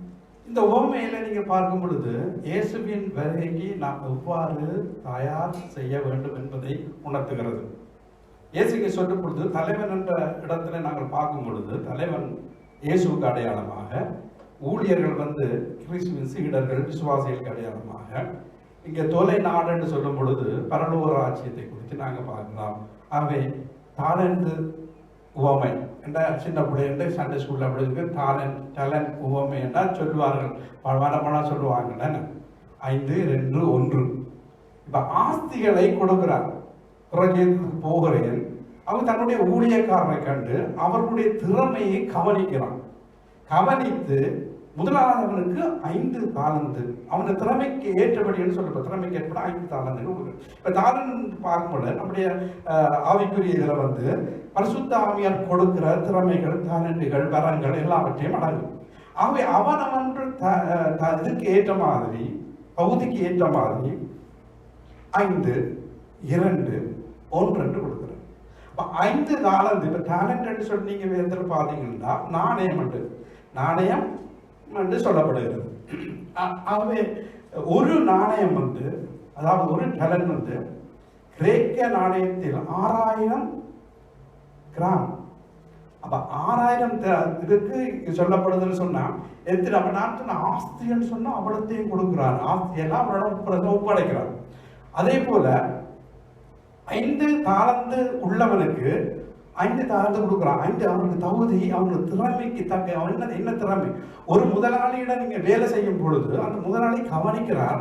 இந்த உவமையில நீங்க பார்க்கும் பொழுது இயேசுவின் வருகைக்கு நாம் எவ்வாறு தயார் செய்ய வேண்டும் என்பதை உணர்த்துகிறது. இயேசுக்கு சொல்லும் பொழுது தலைவன் என்ற இடத்துல நாங்கள் பார்க்கும் பொழுது தலைவன் இயேசுக்கு அடையாளமாக, ஊழியர்கள் வந்து கிறிஸ்துவின் சீடர்கள் விசுவாசிகளுக்கு அடையாளமாக, இங்கே தொலை நாடு என்று சொல்லும் பொழுது பரலோக ராஜ்யத்தை குறித்து நாங்கள் பார்க்கலாம். ஆகவே தாளந்து உவமை என்ற சின்ன பிள்ளை சண்டே ஸ்கூலில் அப்படி இருக்கு. டேலண்ட் உவமை என்றால் சொல்லுவார்கள், பணம் சொல்லுவாங்க 5, 2, 1. இப்போ ஆஸ்திகளை கொடுக்கிறார். புறஜேதத்துக்கு போகிறேன், அவன் தன்னுடைய ஊழியக்காரனை கண்டு அவர்களுடைய திறமையை கவனிக்கிறான். கவனித்து முதலாளவனுக்கு 5 தாளந்து, அவனுடைய திறமைக்கு ஏற்றபடின்னு சொல்ற திறமைக்கு ஏற்பட 5 தாளந்து கொடுக்குறது. இப்போ தாளந்து பார்க்கும்போது நம்முடைய ஆவிக்குரிய இதில் வந்து பரிசுத்த ஆவியார் கொடுக்கிற திறமைகள், தாளந்துகள், வரங்கள் எல்லாவற்றையும் அடங்கும். ஆகவே அவன் இதுக்கு ஏற்ற மாதிரி, பகுதிக்கு ஏற்ற மாதிரி 5, 2, 1 என்று கொடுக்குறேன். இப்போ 5 தாளந்து, இப்போ டேலண்ட் சொல்லி நீங்கள் வேந்திரம் பார்த்தீங்கன்னா நாணயம் என்று சொல்லப்படுகிறது. ஆகவே ஒரு நாணயம் வந்து, அதாவது ஒரு டேலண்ட் வந்து கிரேக்க நாணயத்தில் 6000 கிராம். அப்ப 6000 இதுக்கு சொல்லப்படுதுன்னு சொன்னா எத்தனை, அப்ப நான் சொன்ன ஆஸ்தின்னு சொன்னா அவ்வளத்தையும் கொடுக்குறாரு. ஆஸ்தியெல்லாம் அவரோட ஒப்படைக்கிறார். அதே போல 5 தாளந்து உள்ளவனுக்கு 5 தாளந்து கொடுக்குறான். 5 அவனுக்கு தகுதி, அவனுக்கு திறமைக்கு தக்க, அவன் என்ன திறமை. ஒரு முதலாளியிடம் நீங்க வேலை செய்யும் பொழுது அந்த முதலாளி கவனிக்கிறார்,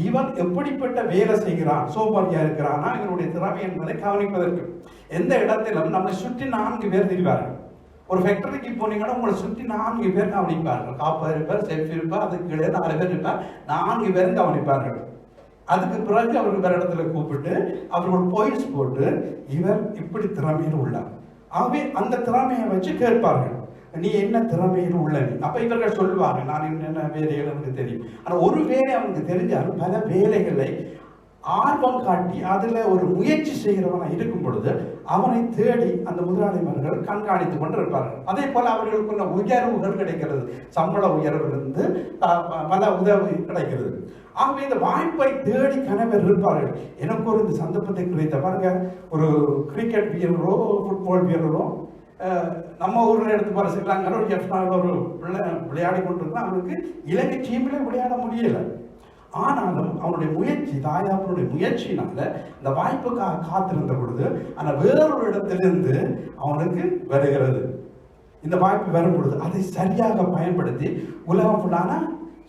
இவன் எப்படிப்பட்ட வேலை செய்கிறான், சோபாரியா இருக்கிறானா, இவனுடைய திறமை என்பதை கவனிப்பதற்கு. எந்த இடத்திலும் நம்மை சுற்றி 4 பேர் தெரிவார்கள். ஒரு ஃபேக்டரிக்கு போனீங்கன்னா உங்களை சுற்றி 4 பேர் கவனிப்பார்கள். காப்பர் இருப்பார், செஃப் இருப்பார், அதுக்கு கிடையாது 4 பேர் இருப்பார், 4 பேரும் கவனிப்பார்கள். அதுக்கு பிறகு அவர்கள் வேற இடத்துல கூப்பிட்டு அவர்கள் பாயிண்ட்ஸ் போட்டு இவர் இப்படி திறமையில் உள்ளார். ஆகவே அந்த திறமையை வச்சு கேட்பார்கள், நீ என்ன திறமையில் உள்ள நீ. அப்ப இவர்கள் சொல்லுவாங்க, நான் என்னென்ன வேலைகள் எனக்கு தெரியும். ஆனா ஒரு வேலை அவனுக்கு தெரிஞ்சாலும் பல வேலைகளை ஆர்வம் காட்டி அதுல ஒரு முயற்சி செய்கிறவனா இருக்கும் பொழுது அவனை தேடி அந்த முதலாளிமார்கள் கண்காணித்துக் கொண்டிருப்பார்கள். அதே போல அவர்களுக்குள்ள உயர்வுகள் கிடைக்கிறது, சம்பள உயர்விலிருந்து பல உதவி கிடைக்கிறது. ஆகவே இந்த வாய்ப்பை தேடி கணவர் இருப்பார்கள். எனக்கு ஒரு இந்த சந்தர்ப்பத்தை கிடைத்த பாருங்க, ஒரு கிரிக்கெட் வீரரோ ஃபுட்பால் வீரரோ நம்ம ஊரில் எடுத்து பாரு, ஸ்ரீலங்கா ஒரு எஃப்னாவில் ஒரு விளையாடி கொண்டிருந்தான். அவனுக்கு இலங்கை டீம்ல விளையாட முடியல. ஆனாலும் அவனுடைய முயற்சி, தாயாப்பனுடைய முயற்சியினால இந்த வாய்ப்புக்காக காத்திருந்த பொழுது அந்த வேறொரு இடத்திலிருந்து அவனுக்கு வருகிறது. இந்த வாய்ப்பு வரும் பொழுது அதை சரியாக பயன்படுத்தி உலகம் ஃபுல்லான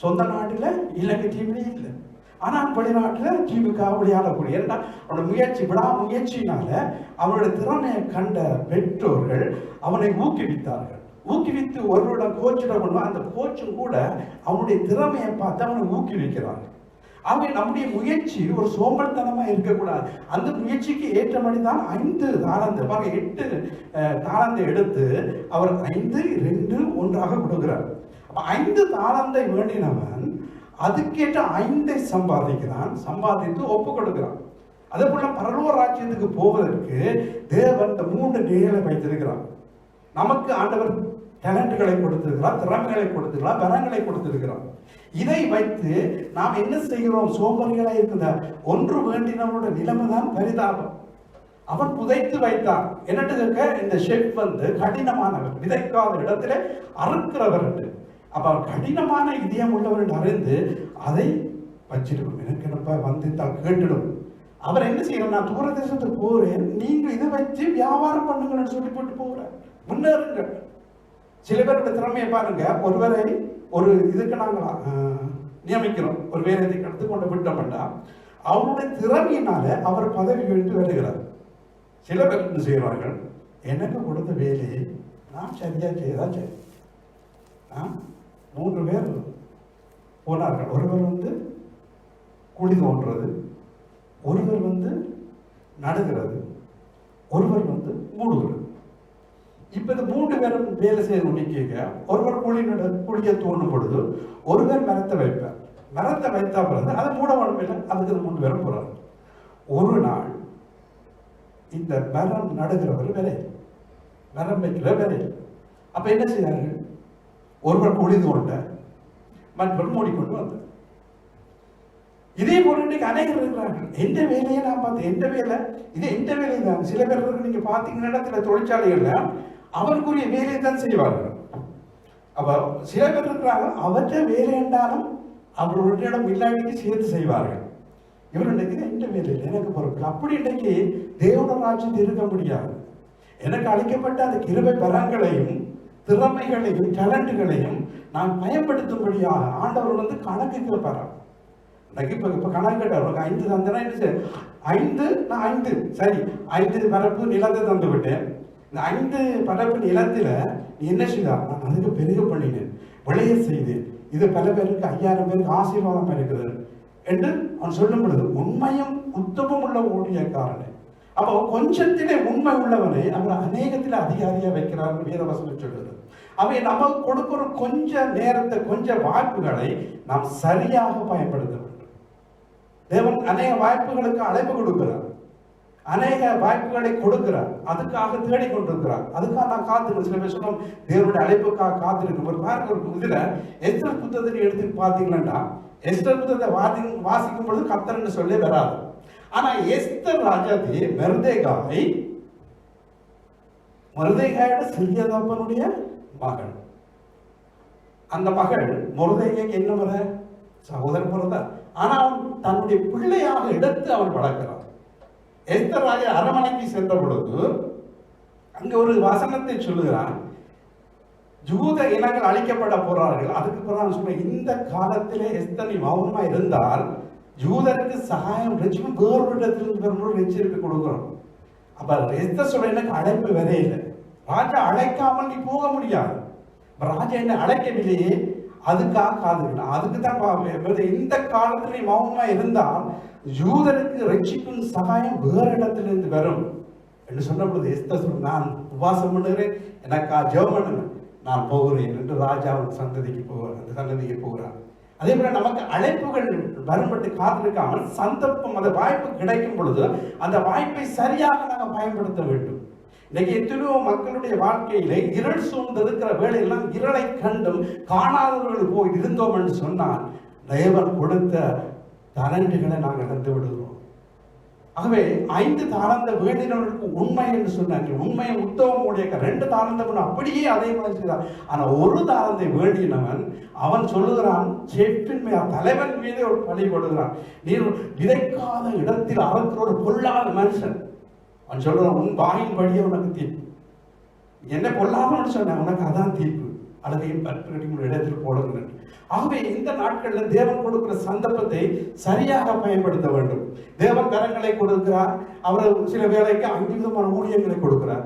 சொந்த நாட்டில் இலங்கை டீம்லேயே இல்லை, ஆனால் வெளிநாட்டில் ஜீவுக்காக விளையாடக்கூடிய ஏன்னா அவனோட விடாமுயற்சியினால அவனுடைய திறமையை கண்ட பெற்றோர்கள் அவனை ஊக்குவித்தார்கள். ஊக்குவித்து ஒருவரிடம் கோச்சிடம் பண்ணுவான். அந்த கோச்சும் கூட அவனுடைய திறமையை பார்த்து அவனை ஊக்குவிக்கிறார்கள். ஆகவே நம்முடைய முயற்சி ஒரு சோம்பல்தனமாக இருக்கக்கூடாது. அந்த முயற்சிக்கு ஏற்றபடி தான் 5 தாளந்து 8 தாளந்தை எடுத்து அவர் 5, 2, 1 கொடுக்கிறார். 5 தாளந்தை வேண்டினவன் அதுக்கேற்ற 5 சம்பாதிக்கிறான். சம்பாதித்து ஒப்பு கொடுக்கிறான். அதே போல பரலோக ராஜ்யத்துக்கு போவதற்கு தேவன் இந்த 3 நிலைகளை வைத்திருக்கிறான். நமக்கு ஆண்டவர் டேலண்ட்களை கொடுத்திருக்கிறார், திறமைகளை கொடுத்திருக்கிறார், வரங்களை கொடுத்திருக்கிறார். இதை வைத்து நாம் என்ன செய்கிறோம்? சோம்பல்களாக இருக்கிற ஒன்று வேண்டினவனோட நிலைமை தான் பரிதாபம். அவன் புதைத்து வைத்தான். என்னட்டு கேட்க, இந்த ஷெஃப் கடினமானவர், விதைக்காத இடத்துல அறுக்கிறவர். அப்ப கடினமான இதயம் உள்ளவர் என்று அறிந்து அதை வச்சிருக்கோம். எனக்கு என்னப்பா வந்துட்டால் கேட்டுடும். அவர் என்ன செய்யணும்? நான் தூர தேசத்துக்கு போறேன், நீங்க இதை வச்சு வியாபாரம் பண்ணுங்கன்னு சொல்லி போட்டு போகிறேன். முன்னேறுங்கள். சில பேரோட திறமையை பாருங்க. ஒருவரை ஒரு இதுக்கு நாங்கள் நியமிக்கிறோம், ஒரு வேலையை எடுத்து கொண்டு விட்டோம்னா அவருடைய திறமையினால அவர் பதவி உயர்ந்து வருகிறார். சில பேர் என்ன செய்வார்கள்? எனக்கு கொடுத்த வேலையை நான் சரியா செய்தா சரி. 3 பேர் போனார்கள். ஒருவர் குழி தோன்றது, ஒருவர் நடுகிறது, ஒருவர் மூடுகிறது. இப்ப இந்த 3 பேரும் வேலை செய்து நிற்க, ஒருவர் குழியை தோண்டும் பொழுது ஒருவர் மரத்தை வைப்பார். மரத்தை வைத்தா பிறகு அதை மூட இல்லை, அதுக்கு 3 பேரும் போறாங்க. ஒரு நாள் இந்த மரம் நடுகிறவர் வேலை, மரம் வைக்கிற வேலை. அப்ப என்ன செய்தார்கள்? ஒருவர் குழி தோண்ட, மற்றவர் மூடிக்கொண்டு வந்தார். இதே போல இன்னைக்கு அநேகர் இருக்கிறார்கள். எந்த வேலையை நான் பார்த்தேன், எந்த வேலை இது, எந்த வேலை தான். சில பேர் நீங்க பாத்தீங்கன்னா சில தொழிற்சாலைகள்ல அவருக்குரிய வேலையை தான் செய்வார்கள். அப்ப சில பேர் இருக்கிறாங்க, அவற்றை வேலை என்றாலும் அவர்களுடைய இடம் இல்லாட்டிக்கு சேர்த்து செய்வார்கள். இவர் இன்னைக்கு எந்த வேலையில் எனக்கு பொறுப்பு. அப்படி இன்னைக்கு தேவன ராஜ்யத்தில் இருக்க முடியாது. எனக்கு அளிக்கப்பட்ட அந்த கிருபை வரங்களையும் திறமைகளையும் டேலண்ட்களையும் நான் பயன்படுத்தும்படியாக ஆண்டவர் கணக்கு கேட்பார். இப்ப கணக்கு கேட்டார், 5 தந்தனா என்ன செய்ய? 5 நான் 5 சரி 5 பரப்பு நிலத்தை தந்து விட்டேன். இந்த 5 பரப்பு நிலத்துல நீ என்ன செய்தார்? நான் அதுக்கு பெருக பண்ணினேன், விளைய செய்தேன். இது பல பேருக்கு 5000 பேருக்கு ஆசீர்வாதம் இருக்கிறது என்று அவன் சொல்லும் பொழுது உண்மையும் உத்தமம் உள்ள ஊழியக்காரனை, அப்போ கொஞ்சத்திலே உண்மை உள்ளவனை அவர் அநேகத்தில் அதிகாரியா வைக்கிறார் வேதவசனம் சொல்லுது. அவை நமக்கு கொடுக்கிற கொஞ்ச நேரத்தை, கொஞ்ச வாய்ப்புகளை நாம் சரியாக பயன்படுத்த வேண்டும். தேவன் அநேக வாய்ப்புகளுக்கு அழைப்பு கொடுக்கிறார், அநேக வாய்ப்புகளை கொடுக்கிறார், அதுக்காக தேடிக்கொண்டிருக்கிறார். அதுக்காக நான் காத்திருக்கேன். சில பேர் சொல்லும் தேவனுடைய அழைப்புக்காக காத்திருக்கும். ஒரு பாருங்க, ஒரு இதுல எஸ்தர் புத்தகத்தை எடுத்து பார்த்தீங்கன்னா எஸ்தர் புத்தகத்தை வாசிக்கும் பொழுது கர்த்தர்னு சொல்லி வராது. ஆனா எஸ்தர் ராஜாதி மொர்தெகாயோட சிறிய தகப்பனுடைய மகள். அந்த மகள் மொர்தெகாய்க்கு என்ன வர சகோதரன் பிறந்தார். ஆனா அவன் தன்னுடைய பிள்ளையாக எடுத்து அவன் வளர்க்கிறான். எஸ்தர் ராஜா அரண்மனைக்கு சென்ற பொழுது அங்க ஒரு வசனத்தை சொல்லுகிறான், யூத இனங்கள் அழிக்கப்பட போறார்கள். அதுக்கு பிறகு சொன்ன, இந்த காலத்திலே எஸ்தர் நீ மௌனமா இருந்தால் யூதருக்கு சகாயம் ரட்சிக்கும் வேறு இடத்திலிருந்து எச்சரிக்கை கொடுக்கிறோம். அப்ப எஸ்தர் சொல்ற, எனக்கு அழைப்பு வரே இல்லை, ராஜா அழைக்காமல் நீ போக முடியாது. ராஜா என்ன அழைக்கவில்லையே, அதுக்காக காதுக்கணும். அதுக்கு தான் இந்த காலத்துல மௌனமா இருந்தால் யூதருக்கு ரட்சிக்கும் சகாயம் வேறு இடத்திலிருந்து வரும் என்று சொன்ன பொழுது எஸ்தர் சொல்ற, நான் உபாசம் பண்ணுகிறேன், எனக்கா ஜெபம் பண்ணுங்க, நான் போகிறேன் என்று ராஜா சந்ததிக்கு போகிறான். அதே போல நமக்கு அழைப்புகள் வரும்பட்டு காத்திருக்காமல் சந்தர்ப்பம், அந்த வாய்ப்பு கிடைக்கும் பொழுது அந்த வாய்ப்பை சரியாக நாங்கள் பயன்படுத்த வேண்டும். இன்னைக்கு எத்தனையோ மக்களுடைய வாழ்க்கையில இருள் சூழ்ந்து இருக்கிற வேலையெல்லாம் இருளை கண்டும் காணாதவர்கள் போய் இருந்தோம் என்று சொன்னால் தேவன் கொடுத்த தரண்டுகளை நாங்கள் இழந்து விடுகிறோம். ஆகவே 5 தாளந்த வேண்டினவர்களுக்கு உண்மை என்று சொன்னாங்க. உண்மையை உத்தவம் உடைய 2 தாளந்தவன் அப்படியே அதே மாதிரி செய்தான். ஆனா 1 தாளந்தை வேண்டினவன் அவன் சொல்லுகிறான், செப்பின் தலைவன் மீது ஒரு பழி கொடுக்கிறான். நீ விதைக்காத இடத்தில் அறுக்கிற ஒரு பொல்லாத மனுஷன். அவன் சொல்றான், உன் வாயின் படியே உனக்கு தீர்ப்பு. என்ன பொல்லாதவன் சொன்ன, உனக்கு அதான் தீர்ப்பு. அழுகையும் பற்களையும் இடத்தில் போடுங்கள். ஆகவே இந்த நாட்களில் தேவன் கொடுக்கிற சந்தர்ப்பத்தை சரியாக பயன்படுத்த வேண்டும். தேவன் கரங்களை கொடுக்கிறார். அவர் சில வேளைக்கு 5 விதமான ஊழியங்களை கொடுக்கிறார்.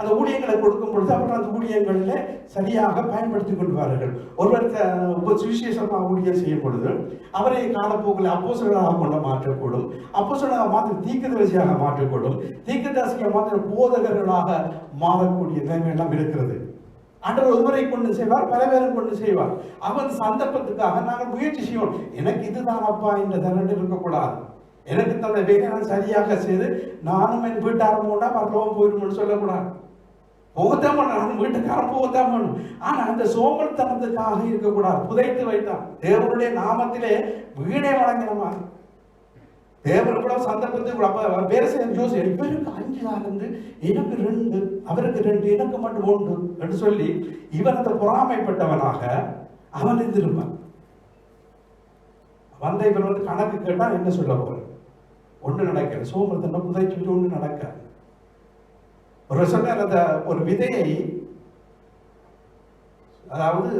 அந்த ஊழியங்களை கொடுக்கும் பொழுது அவர்கள் அந்த ஊழியங்களில் சரியாக பயன்படுத்தி கொள்வார்கள். ஒருவர் சுவிசேஷமாக ஊழியம் செய்யும் பொழுது அவரை காலப்போக்கில் அப்போஸ்தலராக கொண்டு மாற்றக்கூடும். அப்போஸ்தலராக மாற்ற தீர்க்கதரிசியாக மாற்றக்கூடும். தீர்க்கதரிசியாக மாற்ற போதகர்களாக மாறக்கூடிய நிலைமை எல்லாம் இருக்கிறது. ஆண்டவர் ஒருவரை கொண்டு செய்வார், பல பேரை கொண்டு செய்வார். அவன் சந்தர்ப்பத்துக்காக நாங்கள் முயற்சி செய்வோம். எனக்கு இதுதான் அப்பா இந்த தரண்டு இருக்கக்கூடாது, எனக்கு தந்த வேலை நான் சரியாக செய்து நானும் என் வீட்டாரம் போனா பரலோகம் போயிடும்னு சொல்லக்கூடாது. போகத்தான் பண்ணணும், வீட்டுக்காரன் போகத்தான் பண்ணணும். ஆனா அந்த சோம்பல்தனத்துக்காக இருக்கக்கூடாது. புதைத்து வைத்தான். தேவனுடைய நாமத்திலே வீடே வழங்கினமா தேவன் கூட சந்தர்ப்பத்துக்கு வேற செய்ய யோசி, இவருக்கு 5 ஆனது, எனக்கு 2, அவருக்கு 2, எனக்கு மட்டும் 1 என்று சொல்லி இவன் அந்த பொறாமைப்பட்டவனாக அவன் இருந்திருப்பான். வந்த இவன் வந்து கணக்கு கேட்டா என்ன சொல்ல போற? ஒன்று நடக்க சோம்பல்தனம் புதைச்சிட்டு ஒன்று நடக்க. ஒரு சொன்ன அந்த ஒரு விதையை அதாவது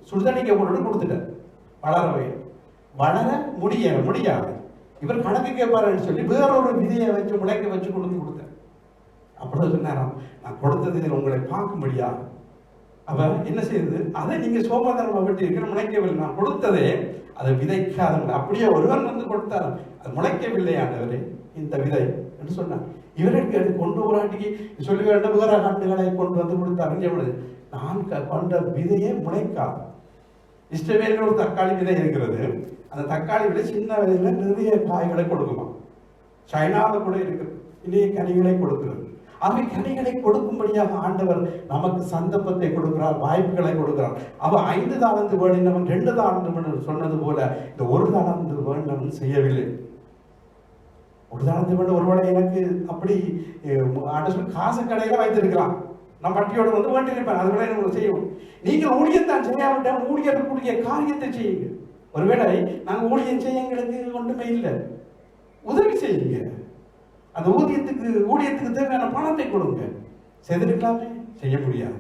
சுடுதண்ணிக்க போட்டு கொடுத்துட்டார், வளர முடியாது. இவர் கணக்கு கேட்பாருன்னு சொல்லி வேறொரு விதையை வச்சு முளைக்க வச்சு கொடுத்தார். அப்படி சொன்னாராம், நான் கொடுத்தது உங்களை பார்க்க முடியாது. அவ என்ன செய்யுது, அதை நீங்க சோம்பதனமா விட்டு இருக்கிற முளைக்கவில்லை, நான் கொடுத்ததே அதை விதைக்காதவங்க. அப்படியே ஒருவர் வந்து கொடுத்தார், அது முளைக்கவில்லையாண்டவரே இந்த விதை என்று சொன்னார். இவருக்கு கொண்டு போராட்டிக்கு சொல்லி வேண்டும் வேற கண்டுகளை கொண்டு வந்து கொடுத்தாரு. நான் கொண்ட விதையே முளைக்காது. இஷ்டவேல ஒரு தக்காளி விதை இருக்கிறது. அந்த தக்காளி விதை சின்ன விதையில நிறைய காய்களை கொடுக்குமா. சைனாவில் கூட இருக்கு, இனிய கனிகளை கொடுக்கிறது. அவை கனிகளை கொடுக்கும்படியாக ஆண்டவர் நமக்கு சந்தர்ப்பத்தை கொடுக்கிறார், வாய்ப்புகளை கொடுக்கிறார். அவ 5 தாளந்து வேண்டினவன் 2 தாளந்து சொன்னது போல இந்த 1 தாளந்து வேண்டவன் செய்யவில்லை. 1 தாளந்து வேண்ட ஒருவேளை எனக்கு அப்படி காசு கடையில வைத்திருக்கலாம், நான் பட்டியோடு வந்து வேண்டியிருப்பேன், அது கூட எனக்கு செய்யும். நீங்கள் ஊழியத்தான் செய்யாவிட்டால் ஊழியர்களுடைய காரியத்தை செய்யுங்க. ஒருவேளை நாங்கள் ஊழியம் செய்ய எங்களுக்கு ஒன்றுமே இல்லை, உதவி செய்யுங்க. அந்த ஊழியத்துக்கு தேவையான பணத்தை கொடுங்க. செய்திருக்கலாமே, செய்ய முடியாது.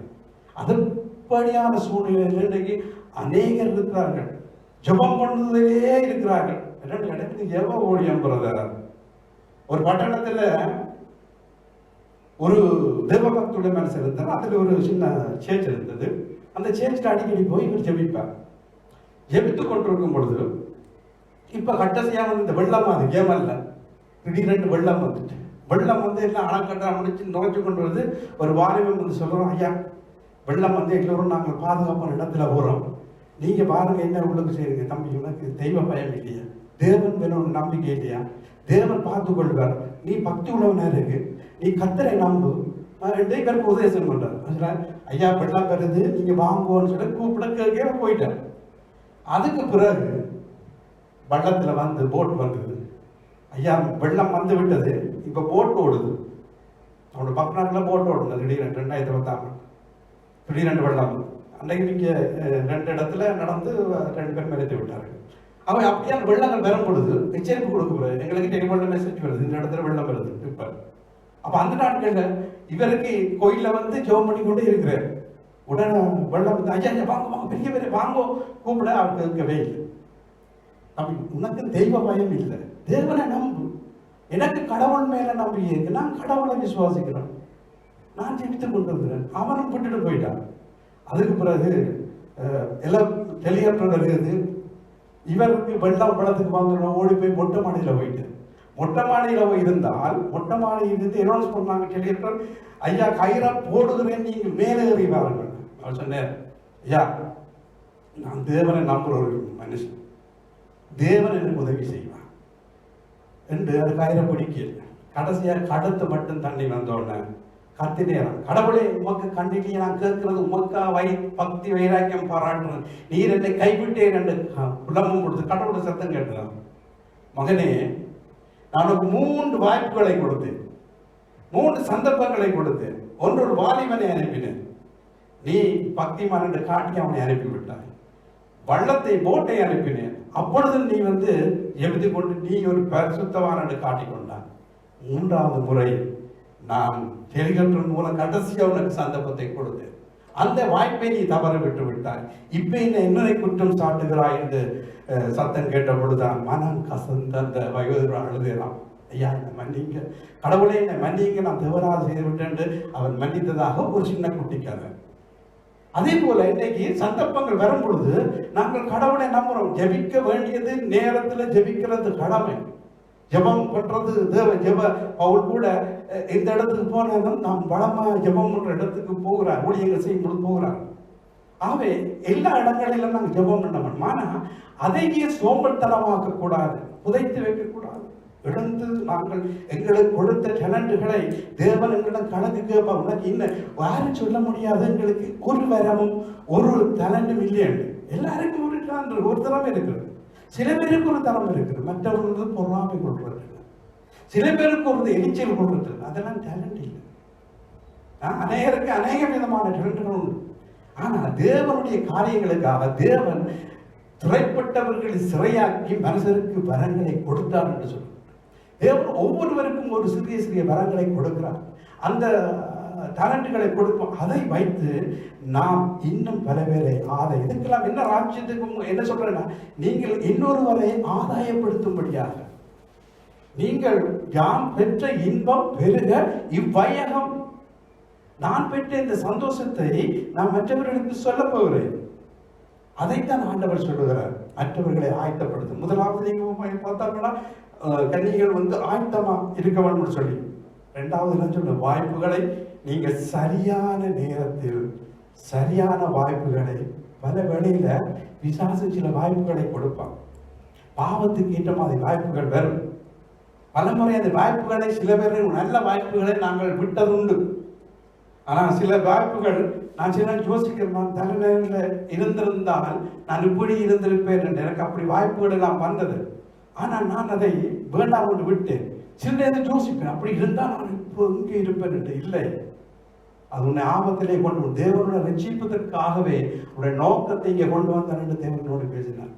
அதுபடியான சூழ்நிலையில் இன்றைக்கு அநேகர் இருக்கிறார்கள், ஜெபம் பண்ணுவதிலே இருக்கிறார்கள். எனக்கு ஜெப ஊழியம் பிரதர். ஒரு பட்டணத்துல ஒரு தேவபக்துடைய மனசு இருந்தார். அதுல ஒரு சின்ன சேர்ச் இருந்தது. அந்த சேர்ச்சில் அடிக்கடி போய் இவர் ஜெபிப்பார். ஜெபித்து கொண்டிருக்கும் பொழுது இப்ப கட்டசியா வந்து இந்த வெள்ளம், அது கேமல்ல, திடீரென்று வெள்ளம் வந்துட்டு, வெள்ளம் வந்து எல்லாம் அணைக்கட்டா முடிச்சு நுழைச்சு கொண்டு வருது. ஒரு வாலிபம் வந்து சொல்றோம், ஐயா வெள்ளம் வந்து எல்லோரும் நாங்கள் பாதுகாப்பான இடத்துல போறோம், நீங்க பாருங்க என்ன உள்ளுக்கு செய்யுங்க. தம்பி, உனக்கு தெய்வ பயம் இல்லையா? தேவன் மேல ஒரு நம்பிக்கை இல்லையா? தேவன் பார்த்து கொள்வார். நீ பக்தி உள்ளவனா இருக்கு, நீ கர்த்தரை நம்பு. 2 பேருக்கு உபதேசம் பண்றாரு. ஐயா வெள்ளம் வருது, நீங்க வாங்குவோன்னு சொல்லி கூப்பிட போயிட்டார். அதுக்கு பிறகு வெள்ளத்துல வந்து போட் வந்தது. ஐயா வெள்ளம் வந்து விட்டது, இப்ப போட் ஓடுது. அவனோட பக்கநாட்டில் போட் ஓடுது. திடீரென்று 2010 திடீரென்று வெள்ளம். அன்றைக்கு நீங்க 2 இடத்துல நடந்து 2 பேர் மறைத்து விட்டார்கள். அவன் அப்படியே அந்த வெள்ளங்கள் வரும் பொழுது எச்சரிப்பு கொடுக்கப்படுது. எங்களுக்கு டெலிஃபோன்ல மெசேஜ் வருது, இந்த இடத்துல வெள்ளம் வருது இப்ப. அப்ப அந்த நாட்கள்ல இவருக்கு கோயில்ல வந்து ஜெபம் பண்ணி கொண்டே இருக்கிறார். உடனே வெள்ளம் வந்து ஐயா வாங்க பெரிய பெரிய வாங்கோ கூப்பிட அவர் கேட்கவே இல்லை. அப்படி உனக்கு தெய்வ பயம் இல்லை, தேவனை நம்பு. எனக்கு கடவுள் மேல நம்பிக்கை இருக்கு, நான் கடவுளை விசுவாசிக்கிறேன், நான் ஜெபித்துக் கொண்டிருக்கிறேன். அவனும் விட்டுட்டு போயிட்டான். அதுக்கு பிறகு எல்லாம் டெலிகாப்டர் வருகிறது. இவருக்கு வெள்ளத்துக்கு வாங்கணும், ஓடி போய் மொட்டை மாடியில போயிட்டு, மொட்டை மாடியில இருந்தால் மொட்டை மாடியில் இருந்து அனௌன்ஸ் பண்ணாங்க டெலிகாப்டர், ஐயா கயிறா போடுகிறேன், நீங்க மேலே ஏறி வாருங்கள். அவர் சொன்னார், ஐயா நான் தேவனை நம்புற ஒரு மனுஷன், தேவன் எனக்கு உதவி செய்வான் என்று அது கயிறை பிடிக்கல. கடைசியா கடத்து மட்டும் தண்ணி வந்தோடனே கத்தினேறான், கடவுளே உமக்கு கண்டிலேயே நான் கேட்கிறது உமக்கா பக்தி வைராக்கியம் பாராட்டுறேன், நீர் என்னை கைவிட்டேன் என்று புலமும் கொடுத்து கடவுளை சத்தம் கேட்டுறான். மகனே, நான் உனக்கு 3 வாய்ப்புகளை கொடுத்தேன், 3 சந்தர்ப்பங்களை கொடுத்தேன். ஒன்று ஒரு வாலிபனை அனுப்பினேன், நீ பக்திமான் என்று காட்டி அவனை அனுப்பிவிட்டாய். வள்ளத்தை போட்டை அனுப்பினேன், அப்பொழுது நீ வந்து எவித்து கொண்டு நீ ஒரு பரிசுத்தவான் என்று காட்டிக்கொண்டான். 3வது முறை நான் டெலிகாப்டர் மூலம் கடைசியாக உனக்கு சந்தர்ப்பத்தை கொடுத்தேன். அந்த வாய்ப்பை நீ தவற விட்டு விட்டாய். இப்ப என்னை குற்றம் சாட்டுகிறாய் என்று சத்தம் கேட்ட பொழுதுதான் மனம் கசந்த அந்த வயோதிபர் அழுதேறான். ஐயா, என்னை மன்னிங்க, கடவுளே என்னை மன்னிங்க, நான் தவறாக செய்து விட்டேன். அவன் மன்னித்ததாக ஒரு சின்ன குட்டி கதை. அதே போல இன்னைக்கு சந்தர்ப்பங்கள் வரும் பொழுது நாங்கள் கடவுளை நம்புறோம். ஜெபிக்க வேண்டியது நேரத்தில் ஜெபிக்கிறது கடமை. ஜெபம் பண்றது தேவ ஜெப. அவள் கூட இந்த இடத்துக்கு போனாலும் நாம் பலமா ஜெபம் பண்ற இடத்துக்கு போகிறார், ஊழியர்கள் செய்யும் பொழுது போகிறார். ஆகவே எல்லா இடங்களிலும் நாங்கள் ஜெபம் பண்ண மாட்டோம். ஆனா அதையே சோம்பல்தனமாக்க கூடாது, புதைத்து வைக்க கூடாது. எழுந்து நாங்கள் எங்களுக்கு கொடுத்த டேலண்ட்களை தேவன் எங்களிடம் கணக்கு கேட்பார். உனக்கு இன்னும் யாரும் சொல்ல முடியாது, எங்களுக்கு ஒரு வரமும் ஒரு டேலண்டும் இல்லையண்டு. எல்லாருக்கும் ஒரு திறமை இருக்குது. சில பேருக்கு ஒரு தரம் இருக்குது, மற்றவர்களுக்கு பொறாமை கொள்றது, சில பேருக்கு ஒரு எரிச்சல் கொள்றது, அதெல்லாம் டேலண்ட் இல்லை. அநேகருக்கு அநேக விதமான டேலண்ட்கள் உண்டு. ஆனா தேவனுடைய காரியங்களுக்காக தேவன் துறைப்பட்டவர்களை சிறையாக்கி மனுஷருக்கு வரங்களை கொடுத்தார் என்று சொல்லுவார். தேவன் ஒவ்வொருவருக்கும் ஒரு சிறிய சிறிய வரங்களை கொடுக்கிறார். அந்த டேலண்ட்களை கொடுப்போம். அதை வைத்து நாம் இன்னும் பல பேரை இதுக்கெல்லாம் என்ன ராஜ்யத்துக்கு என்ன சொல்றேன்னா, நீங்கள் இன்னொருவரை ஆதாயப்படுத்தும்படியாக நீங்கள் யாம் பெற்ற இன்பம் பெருக இவ்வையகம். நான் பெற்ற இந்த சந்தோஷத்தை நான் மற்றவர்களுக்கு சொல்ல போகிறேன். அதைத்தான் ஆண்டவர் சொல்லுகிறார், மற்றவர்களை ஆயத்தப்படுத்தும். முதலாவது நீங்க பார்த்தாங்கன்னா கன்னிகள் ஆயத்தமா இருக்க வேண்டும் சொல்லி. இரண்டாவது சொல்ல வாய்ப்புகளை நீங்க சரியான நேரத்தில் சரியான வாய்ப்புகளை, பல வேளையில பிசாசு சில வாய்ப்புகளை கொடுப்பான். பாவத்துக்கு ஏற்ற மாதிரி வாய்ப்புகள் வரும். பலமுறை அந்த வாய்ப்புகளை சில பேர் நல்ல வாய்ப்புகளை நாங்கள் விட்டதுண்டு. ஆனா சில வாய்ப்புகள் நான் சில யோசிக்கிறேன், நான் தலைநகரில் இருந்திருந்தால் நான் இப்படி இருந்திருப்பேன் என்று எனக்கு அப்படி வாய்ப்புகள் எல்லாம் வந்தது. ஆனா நான் அதை வேண்டாம் என்று விட்டேன். சில நேரத்தில் யோசிப்பேன், அப்படி இருந்தால் நான் இப்போ இங்கே இருப்பேன் என்று. இல்லை, அது உன்னை ஆபத்திலே கொண்டு தேவனுடைய ரட்சிப்பதற்காகவே உடைய நோக்கத்தை இங்கே கொண்டு வந்தான் என்று தேவனோடு பேசினார்.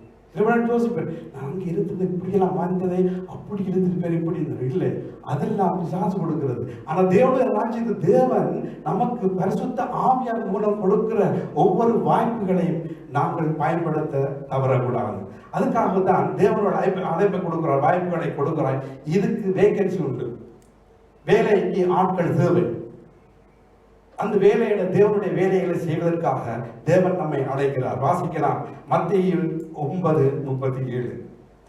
யோசிப்பேன், நான் அங்கே இருந்தது இப்படியெல்லாம் வந்ததை அப்படி இருந்திருப்பேன் இப்படி இருந்தது. இல்லை, அதெல்லாம் பிசாசு கொடுக்கிறது. ஆனால் தேவனுடைய ராஜ்யத்தை தேவன் நமக்கு பரிசுத்த ஆவியார் மூலம் கொடுக்கிற ஒவ்வொரு வாய்ப்புகளையும் நாங்கள் பயன்படுத்த தவறக்கூடாது. அதுக்காக தான் தேவனோட அழைப்பை கொடுக்கிறார், வாய்ப்புகளை கொடுக்கிறார். இதுக்கு வேகன்சி உண்டு, வேலைக்கு ஆட்கள் தேவை. அந்த வேலையில தேவனுடைய வேலைகளை செய்வதற்காக தேவன் நம்மை அழைக்கிறார். வாசிக்கலாம் மத்தேயு 9:37.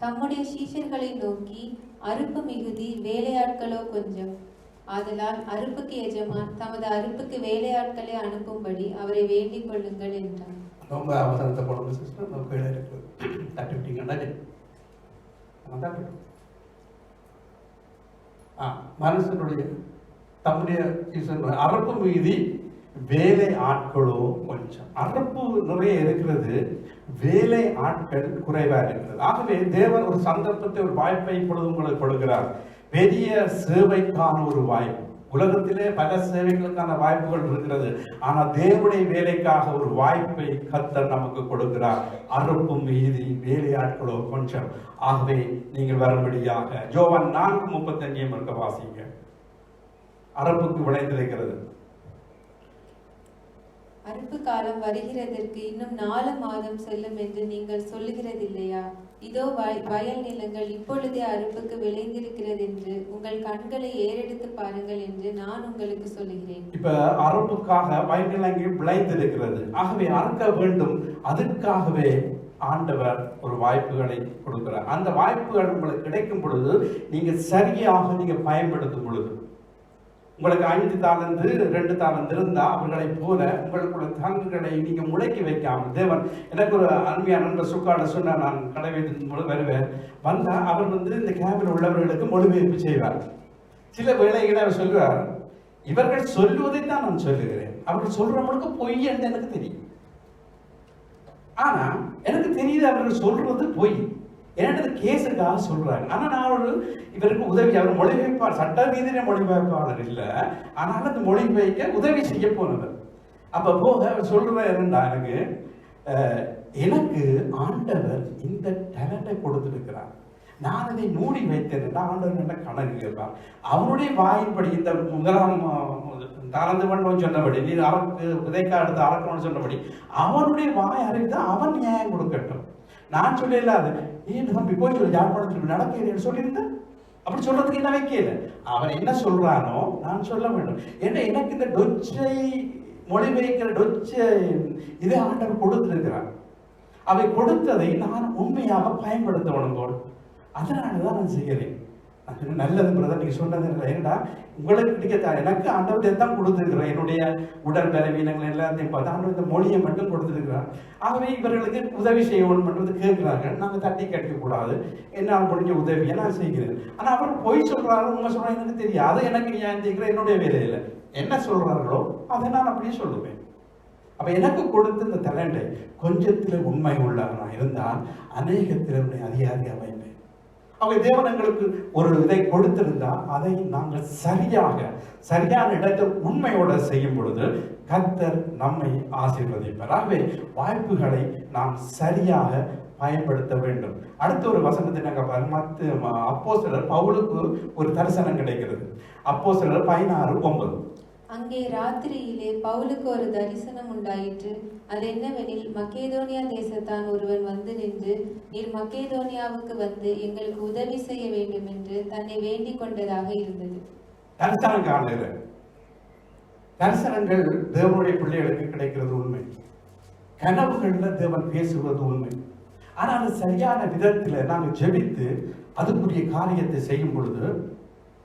தம்முடைய சீஷர்களை நோக்கி, அறுப்பு மிகுதி, வேலையாட்களோ கொஞ்சம். ஆதலால் அறுப்புக்கு எஜமான் தமது அறுப்புக்கு வேலையாட்களை அனுப்பும்படி அவரை வேண்டிக் கொள்ளுங்கள் என்றார். ரொம்ப அவசரத்தை போடுங்க சிஸ்டர், நம்ம கீழே இருக்கு தட்டுவிட்டீங்கன்னா மனுஷனுடைய தம்முடைய அறுப்பு மீதி வேலை ஆட்களோ கொஞ்சம். அறுப்பு நிறைய இருக்கிறது, வேலை ஆட்கள் குறைவா இருக்கிறது. ஆகவே தேவன் ஒரு சந்தர்ப்பத்தை, ஒரு வாய்ப்பை இப்பொழுது உங்களுக்கு கொடுக்கிறார். பெரிய சேவைக்கான ஒரு வாய்ப்பு. உலகத்திலே பல சேவைகளுக்கான வாய்ப்புகள் இருக்கிறது. ஆனா தேவனுடைய வேலைக்காக ஒரு வாய்ப்பை கர்த்தர் நமக்கு கொடுக்கிறார். அறுப்பு மீதி வேலையாட்களோ கொஞ்சம். ஆகவே நீங்கள் வரும்படியாக யோவான் 4:35 இருக்க வாசிங்க. அறுப்புக்கு விளைந்திருக்கிறது. அறுப்பு காலம் வருகிறதற்கு இன்னும் 4 மாதம் செல்லும் என்று நீங்கள் சொல்லுகிறதில்லையா? இதோ வயல் நிலங்கள் இப்பொழுதே அறுப்புக்கு விளைந்திருக்கிறது என்று உங்கள் கண்களை ஏறெடுத்து பாருங்கள் என்று நான் உங்களுக்கு சொல்லுகிறேன். இப்ப அறுப்புக்காக வயல் நிலங்கள் விளைந்திருக்கிறது. ஆகவே அறுக்க வேண்டும். அதற்காகவே ஆண்டவர் ஒரு வாய்ப்புகளை கொடுக்கிறார். அந்த வாய்ப்புகள் உங்களுக்கு கிடைக்கும் பொழுது நீங்க சரியாக நீங்க பயன்படுத்தும் பொழுது, உங்களுக்கு 5 தாலந்து 2 தாலந்து இருந்தா அவர்களை போல உங்களுக்குள்ள தாங்குகளை நீங்க முளைக்கி வைக்காமல், தேவன் எனக்கு ஒரு அருமையான நண்பர் சுக்காட சொன்ன, நான் கடை வைத்து வருவேன் வந்தா அவர் இந்த கேபில் உள்ளவர்களுக்கு மொழிபெயர்ப்பு செய்வார். சில வேளைகளை அவர் சொல்லுவார், இவர்கள் சொல்லுவதை தான் நான் சொல்லுகிறேன், அவர்கள் சொல்றவங்களுக்கு பொய் என்று எனக்கு தெரியும். ஆனா எனக்கு தெரியுது அவர்கள் சொல்றது பொய், என்னது கேஸுக்காக சொல்றாங்க. ஆனா நான் ஒரு இவருக்கு உதவி, அவர் மொழிபெயர்ப்பாளர், சட்ட ரீதியில மொழிபெயர்ப்பாளர் இல்லை, ஆனால் அந்த மொழிபெயர்க்க உதவி செய்ய போனவர். அப்ப போக அவர் சொல்ற என்னண்டா, எனக்கு ஆண்டவர் இந்த டேலண்டை கொடுத்திருக்கிறார், நான் அதை மூடி வைத்தேன். ஆண்டவர் என்ன கணக்கு கேட்பார். அவருடைய வாயின்படி இந்த முதலாம் தாளந்து பண்ணோன்னு சொன்னபடி, நீ அறக்கு விதைக்கா எடுத்து அறக்கணும்னு சொன்னபடி அவனுடைய வாய் அறிவித்து அவன் நியாயம் கொடுக்கட்டும். நான் சொல்லல அது ஏன் தம்பி போய் சொல்லி யாழ்ப்பாணத்துக்கு நடக்கிறேன்னு சொல்லியிருந்தேன். அப்படி சொல்றதுக்கு என்ன வைக்கல. அவன் என்ன சொல்றானோ நான் சொல்ல வேண்டும். ஏன்னா எனக்கு இந்த டொச்சை மொழி வைக்கிற டொச்சை இதை ஆண்டவர் கொடுத்திருக்கிறான். அவை கொடுத்ததை நான் உண்மையாக பயன்படுத்த வேணும். அதனாலதான் நான் செய்கிறேன். நல்லது பிரதர் நீங்க சொன்னது இல்லை. ஏன்னா உங்களுக்கு பிடிக்க எனக்கு ஆண்டவத்தை தான் கொடுத்துருக்கிறேன். என்னுடைய உடல் பலவீனங்கள் எல்லாத்தையும் பார்த்து ஆண்டவர் இந்த மொழியை மட்டும் கொடுத்துருக்கிறார். ஆகவே இவர்களுக்கு உதவி செய்யணும் பண்றது கேட்கிறார்கள். நாங்கள் தட்டி கட்டிக்க கூடாது, என்னால் முடிஞ்ச உதவியை நான் செய்கிறேன். ஆனா அவர் பொய் சொல்றாரு உண்மை சொல்றாரு எனக்கு தெரியாது. அது எனக்கு நியாயம் செய்கிற என்னுடைய வேலையில என்ன சொல்றார்களோ அதை நான் அப்படியே சொல்லுவேன். அப்ப எனக்கு கொடுத்த இந்த டேலண்டை கொஞ்சத்துல உண்மை உள்ளவனா இருந்தால் அநேகத்திலே அதிகாரியாக வைப்பேன். அவை தேவனங்களுக்கு ஒரு இதை கொடுத்திருந்தா அதை நாங்கள் சரியான இடத்தில் உண்மையோட செய்யும் பொழுது கர்த்தர் நம்மை ஆசீர்வதிப்பார். ஆகவே வாய்ப்புகளை நாம் சரியாக பயன்படுத்த வேண்டும். அடுத்த ஒரு வசனத்தை நாங்கள் அப்போஸ்தலர் பவுலுக்கு ஒரு தரிசனம் கிடைக்கிறது. அப்போஸ்தலர் 16:9. அங்கே ராத்திரியிலே பவுலுக்கு ஒரு தரிசனம் உண்டாயிற்று. அது என்னவெனில், மக்கேதோனியா தேசத்தான் ஒருவன் வந்து நின்று, நீர் மக்கேதோனியாவுக்கு வந்து எங்களுக்கு உதவி செய்ய வேண்டும் என்று தன்னை வேண்டிக் கொண்டதாக இருந்தது. தரிசனம் காணுகிற தரிசனங்கள் தேவனுடைய பிள்ளைகளுக்கு கிடைக்கிறது உண்மை. கனவுகள்ல தேவன் பேசுவது உண்மை. ஆனால் அது சரியான விதத்தில் நாங்கள் ஜெபித்து அதுக்குரிய காரியத்தை செய்யும் பொழுது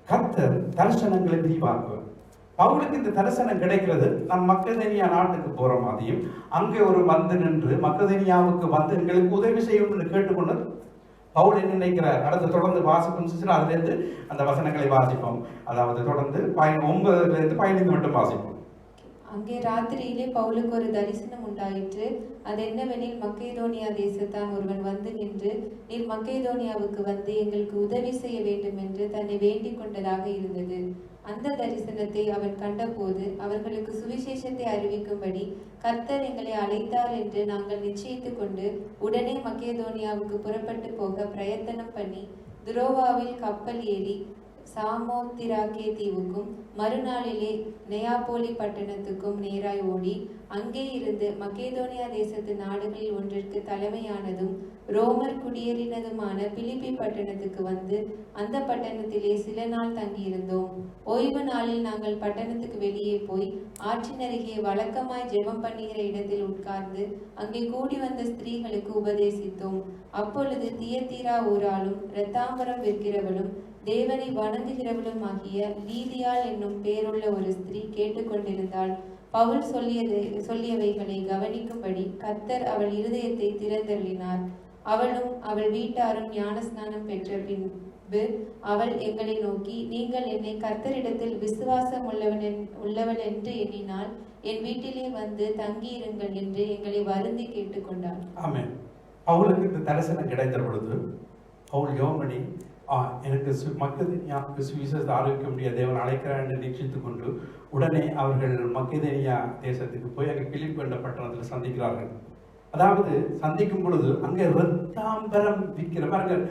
கர்த்தர் தரிசனங்களை விரிவாக்குவார். பவுலுக்கு இந்த தரிசனம் கிடைக்கிறது. நான் மக்கதேனியா நாட்டுக்கு போற மாதிரியும் அங்கே ஒரு வந்து நின்று மக்கதேனியாவுக்கு வந்து எங்களுக்கு உதவி செய்யணும்னு கேட்டுக்கொண்டு பவுல் என்ன நினைக்கிறார். அடுத்து தொடர்ந்து வாசிப்போம். அதுல இருந்து அந்த வசனங்களை வாசிப்போம். அதாவது தொடர்ந்து 9 மட்டும் வாசிப்போம். அங்கே ராத்திரியிலே பவுலுக்கு ஒரு தரிசனம் உண்டாயிற்று. அது என்னவெனில், மக்கேதோனியா தேசத்தான் ஒருவன் வந்து நின்று, நீர் மக்கேதோனியாவுக்கு வந்து எங்களுக்கு உதவி செய்ய வேண்டும் என்று தன்னை வேண்டிக் கொண்டதாக இருந்தது. அந்த தரிசனத்தை அவன் கண்டபோது அவர்களுக்கு சுவிசேஷத்தை அறிவிக்கும்படி கர்த்தர் எங்களை அழைத்தார் என்று நாங்கள் நிச்சயித்துக் கொண்டு உடனே மக்கேதோனியாவுக்கு புறப்பட்டு போக பிரயத்தனம் பண்ணி துரோவாவில் கப்பல் ஏறி சாமோத்திராக்கே தீவுக்கும் மறுநாளிலே நெயாபோலி பட்டணத்துக்கும் நேராய் ஓடி அங்கே இருந்து மக்கேதோனியா தேசத்து நாடுகளில் ஒன்றிற்கு தலைமையானதும் ரோமர் குடியேறினதுமான பிலிப்பி பட்டணத்துக்கு வந்து அந்த பட்டணத்திலே சில நாள் தங்கியிருந்தோம். ஓய்வு நாளில் நாங்கள் பட்டணத்துக்கு வெளியே போய் ஆற்றினருகே வழக்கமாய் ஜெபம் பண்ணுகிற இடத்தில் உட்கார்ந்து அங்கே கூடி வந்த ஸ்திரீகளுக்கு உபதேசித்தோம். அப்பொழுது தியத்தீரா ஊராலும் இரத்தாம்பரம் விற்கிறவளும் தேவனை வணங்குகிறவளும் ஆகிய லீதியாள் என்னும் பேருள்ள ஒரு ஸ்திரீ கேட்டுக்கொண்டிருந்தாள். பவுல் சொல்லியவைகளை கவனிக்கும்படி கர்த்தர் அவள் இருதயத்தை திறந்தருளினார். அவளும் அவள் வீட்டாரும் ஞானஸ்நானம் பெற்ற பின்பு அவள் எங்களை நோக்கி, நீங்கள் என்னை கர்த்தரிடத்தில் விசுவாசம் உள்ளவள் என்று எண்ணினால் என் வீட்டிலே வந்து தங்கியிருங்கள் என்று எங்களை வருந்தி கேட்டுக்கொண்டாள். ஆமென். பவுலுக்கு இந்த தரிசனம் கிடைத்த பொழுது பவுல் யோமணி எனக்கு மக்கதேனியாவுக்கு சுவிசேஷத்தை ஆரோக்கிய முடியாத தேவன் அழைக்கிறார் என்று நிச்சயித்துக் கொண்டு உடனே அவர்கள் மக்கதேனியா தேசத்துக்கு போய் அங்கே பிலிப்பி என்ற பட்டணத்தில் சந்திக்கிறார்கள். அதாவது சந்திக்கும் பொழுது அங்கே இரத்தாம்பரம் விற்கிறவர்கள்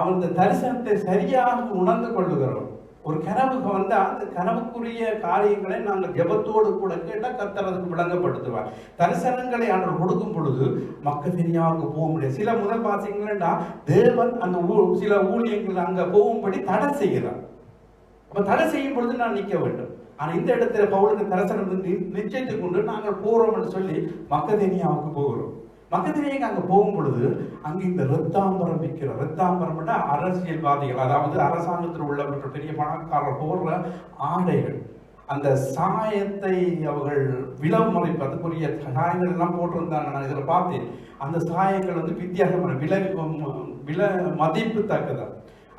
அந்த தரிசனத்தை சரியாக உணர்ந்து கொள்ளுகிறோம். ஒரு கனவுக்கு வந்தா அந்த கனவுக்குரிய காரியங்களை நாங்கள் ஜெபத்தோடு கூட கேட்டால் கர்த்தர் அதுக்கு விளங்கப்படுத்துவார். தரிசனங்களை ஆண்டவர் கொடுக்கும் பொழுது மக்கதேனியாவுக்கு போக முடியாது. சில முதல் பாசிங்கன்னா தேவன் அந்த சில ஊழியர்கள் அங்க போகும்படி தடை செய்கிறார். அப்ப தடை செய்யும் பொழுது நான் நிற்க வேண்டும். ஆனா இந்த இடத்துல பவுலுக்கு தரிசனம் நிச்சயித்துக் கொண்டு நாங்கள் போறோம் என்று சொல்லி மக்கதேனியாவுக்கு போகிறோம். மக்கதேனியாவுக்கு அங்க போகும் பொழுது அங்க இந்த இரத்தாம்பரம் விற்கிற இரத்தாம்பரம் அரசியல்வாதிகள், அதாவது அரசாங்கத்தில் உள்ளவர்கள் பெரிய பணக்காரர் போடுற ஆடைகள், அந்த சாயத்தை அவர்கள் விலமறைப்பு அதுக்குரிய சாயங்கள் எல்லாம் போட்டிருந்தாங்க. நான் இதில் பார்த்தேன். அந்த சாயங்கள் வந்து வித்தியாசமான விலை மதிப்பு தக்கதா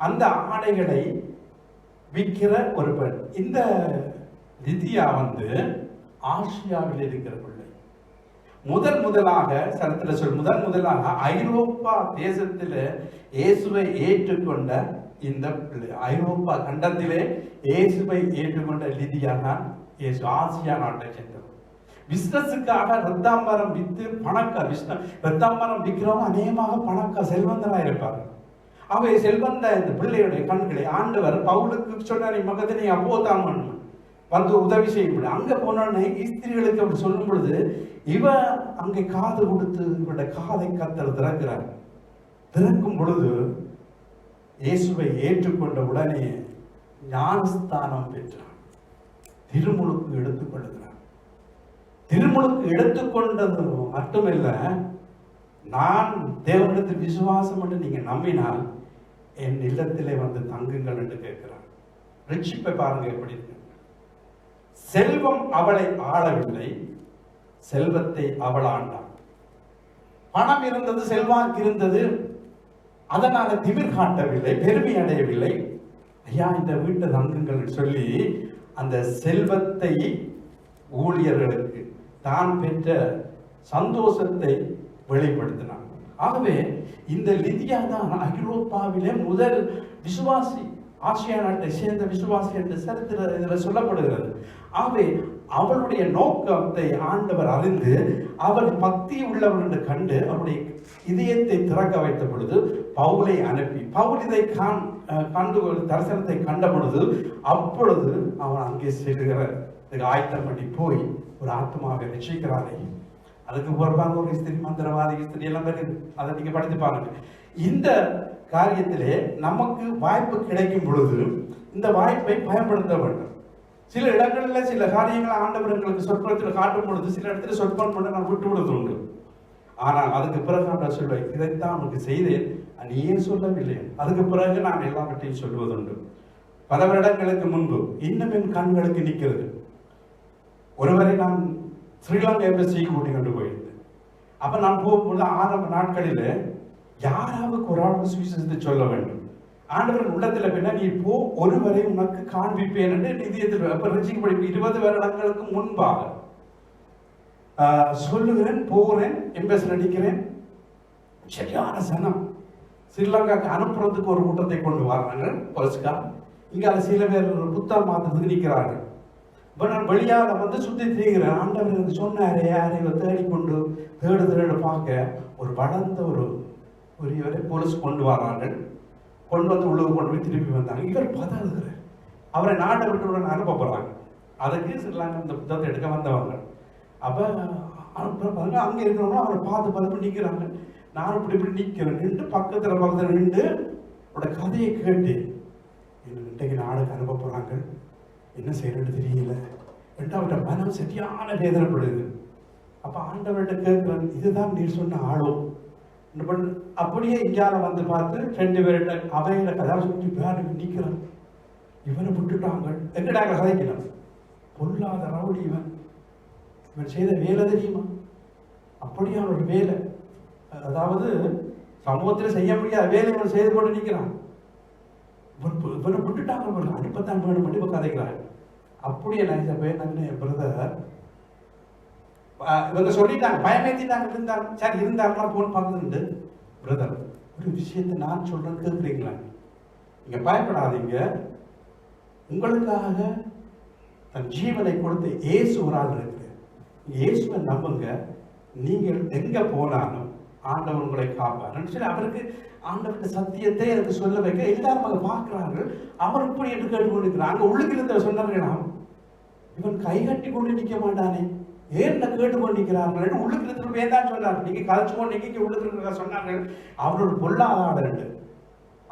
அந்த ஆடைகளை விற்கிற ஒரு பெண். இந்த லிதியா வந்து ஆசியாவில் இருக்கிற பிள்ளை. முதலாக சரித்திர முதலாக ஐரோப்பா தேசத்தில் இயேசுவை ஏற்றுக்கொண்ட இந்த பிள்ளை. ஐரோப்பா கண்டத்திலே இயேசுவை ஏற்றுக்கொண்ட லிதியா தான் இயேசு ஆசியா நாட்டை சேர்ந்தவர். பிசினஸுக்காக இரத்தாம்பரம் வித்து இரத்தாம்பரம் விற்கிறவங்க அநேகமாக பணக்கார செல்வந்தராக இருப்பார்கள். அவை செல்வந்த இந்த பிள்ளையுடைய கண்களை ஆண்டவர் பவுலுக்கு சொன்னார், மக்கதேனியா போதான். வந்து உதவி செய்ய முடியும். அங்க போனோடனே ஸ்திரீகளுக்கு அப்படி சொல்லும் பொழுது இவ அங்கே காது கொடுத்து இவருடைய காதை கத்தர் திறக்கிறார். திறக்கும் பொழுது இயேசுவை ஏற்றுக்கொண்ட உடனே ஞானஸ்தானம் பெற்றார். திருமுழுக்கு எடுத்துக்கொள்கிறார். திருமுழுக்கு எடுத்துக்கொண்டது மட்டுமில்ல, நான் தேவனிடத்தில் விசுவாசம் என்று நீங்க நம்பினால் என் இல்லத்திலே வந்து தங்குங்கள் என்று கேட்கிறார். ரட்சிப்பை பாருங்க எப்படி இருக்கு. செல்வம் அவளை ஆளவில்லை, செல்வத்தை அவள் ஆண்டாள். பணம் இருந்தது, செல்வாக்கு இருந்தது, அதனால திமிர் காட்டவில்லை, பெருமை அடையவில்லை. ஐயா இந்த வீட்டை தங்குங்கள் சொல்லி அந்த செல்வத்தை ஊழியர்களுக்கு தான் பெற்ற சந்தோஷத்தை வெளிப்படுத்தினார். ஆகவே இந்த லிதியா தான் ஐரோப்பாவிலே முதல் விசுவாசி, ஆசியா நாட்டை சேர்ந்த விசுவாசி என்று சரித்திரத்தில் சொல்லப்படுகிறது. ஆகவே அவளுடைய நோக்கத்தை ஆண்டவர் அறிந்து அவள் பக்தி உள்ளவள் என்று கண்டு அவருடைய இதயத்தை திறக்க வைத்த பொழுது பவுலை அனுப்பி, பவுல் இதை கண்டு தரிசனத்தை கண்ட பொழுது அப்பொழுது அவன் அங்கே செல்கிற ஆயத்தம் பண்ணி போய் ஒரு ஆத்மாவை ரட்சிக்கிறாரே. அதுக்கு பொறுப்பாக ஒரு ஸ்திரீ, மந்திரவாதி ஸ்திரீ எல்லாம் இருக்குது. அதை நீங்க படித்து பாருங்க. இந்த காரியத்திலே நமக்கு வாய்ப்பு கிடைக்கும் பொழுது இந்த வாய்ப்பை பயன்படுத்த வேண்டும். சில இடங்களில் சில காரியங்களை ஆண்டவர் எங்களுக்கு சொற்பத்தில் காட்டும் பொழுது சில இடத்துல சொற்பம் பண்ண நான் விட்டு விடுவது உண்டு. ஆனால் அதுக்கு பிறகு நான் சொல்வேன், இதைத்தான் உனக்கு செய்தேன், நீ ஏன் சொல்லவில்லை? அதுக்கு பிறகு நான் எல்லாவற்றையும் சொல்வதுண்டு. பல வருடங்களுக்கு முன்பு இன்னும் என் கண்களுக்கு நிற்கிறது. ஒருவரை நான் ஸ்ரீலங்கா எம்பசி கூட்டி கொண்டு போயிருந்தேன். அப்ப நான் போகும்போது ஆரம்ப நாட்களில் யாராவது ஒரு ஆளுக்கு சுவிசேஷத்தை சொல்ல வேண்டும். ஆண்டவர் உள்ளத்துல பின்ன நீ போ, ஒருவரை உனக்கு காண்பிப்பேன் என்று நிதியத்தில் ரசிக்கப்படி 20 வருடங்களுக்கு முன்பாக சொல்லுகிறேன், போகிறேன், எம்பசி நடிக்கிறேன். சரியான சனம். ஸ்ரீலங்காக்கு அனுப்புறதுக்கு ஒரு கூட்டத்தை கொண்டு வர்றாங்க போலீஸ்கா. இங்க சில பேர் புத்தகம் மாத்துறதுக்கு நிற்கிறார்கள். இப்போ நான் வெளியால வந்து சுத்தி திரிகிறேன். ஆண்டவர் எனக்கு சொன்னாரே, யாரையும் தேடிக்கொண்டு தேடு பார்க்க ஒரு வளர்ந்த ஒரு இவரை போலீஸ் கொண்டு வர்றார்கள். கொண்டு வந்து உள்ளுக்கு கொண்டு போய் திருப்பி வந்தாங்க. இவர் பதறுகிறார். அவரை நாட்டை விட்டு அனுப்ப போறாங்க. அதுக்கு ஸ்ரீலங்கா இந்த புத்தகத்தை எடுக்க வந்தவங்க. அப்ப அனுப்புறாங்க. அங்க இருக்கிறவங்க அவரை பார்த்து நிற்கிறாங்க. நானும் இப்படி நிற்கிறேன். நின்று பக்கத்துல நின்று அவரோட கதையை கேட்டு இன்றைக்கு நாடுக்கு அனுப்ப போறாங்க, என்ன செய்யறது தெரியல என்று அவர்கிட்ட மனம் சரியான வேதனைப்படுது. அப்ப ஆண்டவர்கிட்ட கேட்கிறேன், இதுதான் நீர் சொன்ன ஆளோ? அப்படியே இங்கால வந்து பார்த்து 2 பேர்கிட்ட அவையில கதை சொல்லி வேறு நிற்கிறான். இவனை விட்டுட்டாங்க எங்கடா கதைக்கலாம். பொல்லாத ரவுடி இவன் செய்த வேலை தெரியுமா? அப்படியான ஒரு வேலை, அதாவது சமூகத்தில் செய்ய முடியாத வேலை இவன் செய்து கொண்டு நிற்கிறான். இவனை விட்டுட்டாங்க, அனுப்பத்தான் வேணும் பண்ணி இப்போ கதைக்கிறாங்க. அப்படியே நினைச்ச பேர் நான் பிரதர் இவங்க சொல்லிட்டாங்க, பயமேத்திட்டாங்க. இருந்தாங்க சரி, இருந்தாங்கலாம் போன் பார்க்குதுண்டு. பிரதர் ஒரு விஷயத்தை நான் சொல்றேன் கேட்குறீங்களா? நீங்க பயப்படாதீங்க, உங்களுக்காக தன் ஜீவனை கொடுத்து இயேசு ஒரு ஆள் இருக்கு. இயேசுவை நம்புங்க, நீங்கள் எங்க போனாலும் ஆண்டவர் உங்களை காப்பார் சொல்லி அவருக்கு ஆண்டவருடைய சத்தியத்தை எனக்கு சொல்ல வைக்க எல்லாரும் அங்கே பார்க்கிறார்கள். அவர் இப்படி என்று கேட்டுக்கொண்டிருக்கிறார். அங்கே உள்ளுக்கு இருந்த சொன்னார்களாம், இவன் கை கட்டி கொண்டு நிற்க மாட்டானே, ஏன் கேட்டுக்கொண்டிருக்கிறார்கள் உள்ளுக்கு இருக்கிற வேண்டாம் சொன்னார்கள். நீங்க கதைச்சு கொண்டு இங்கே உள்ளுக்கு இருக்கிற சொன்னார்கள். அவரோட பொல்லாதாடல்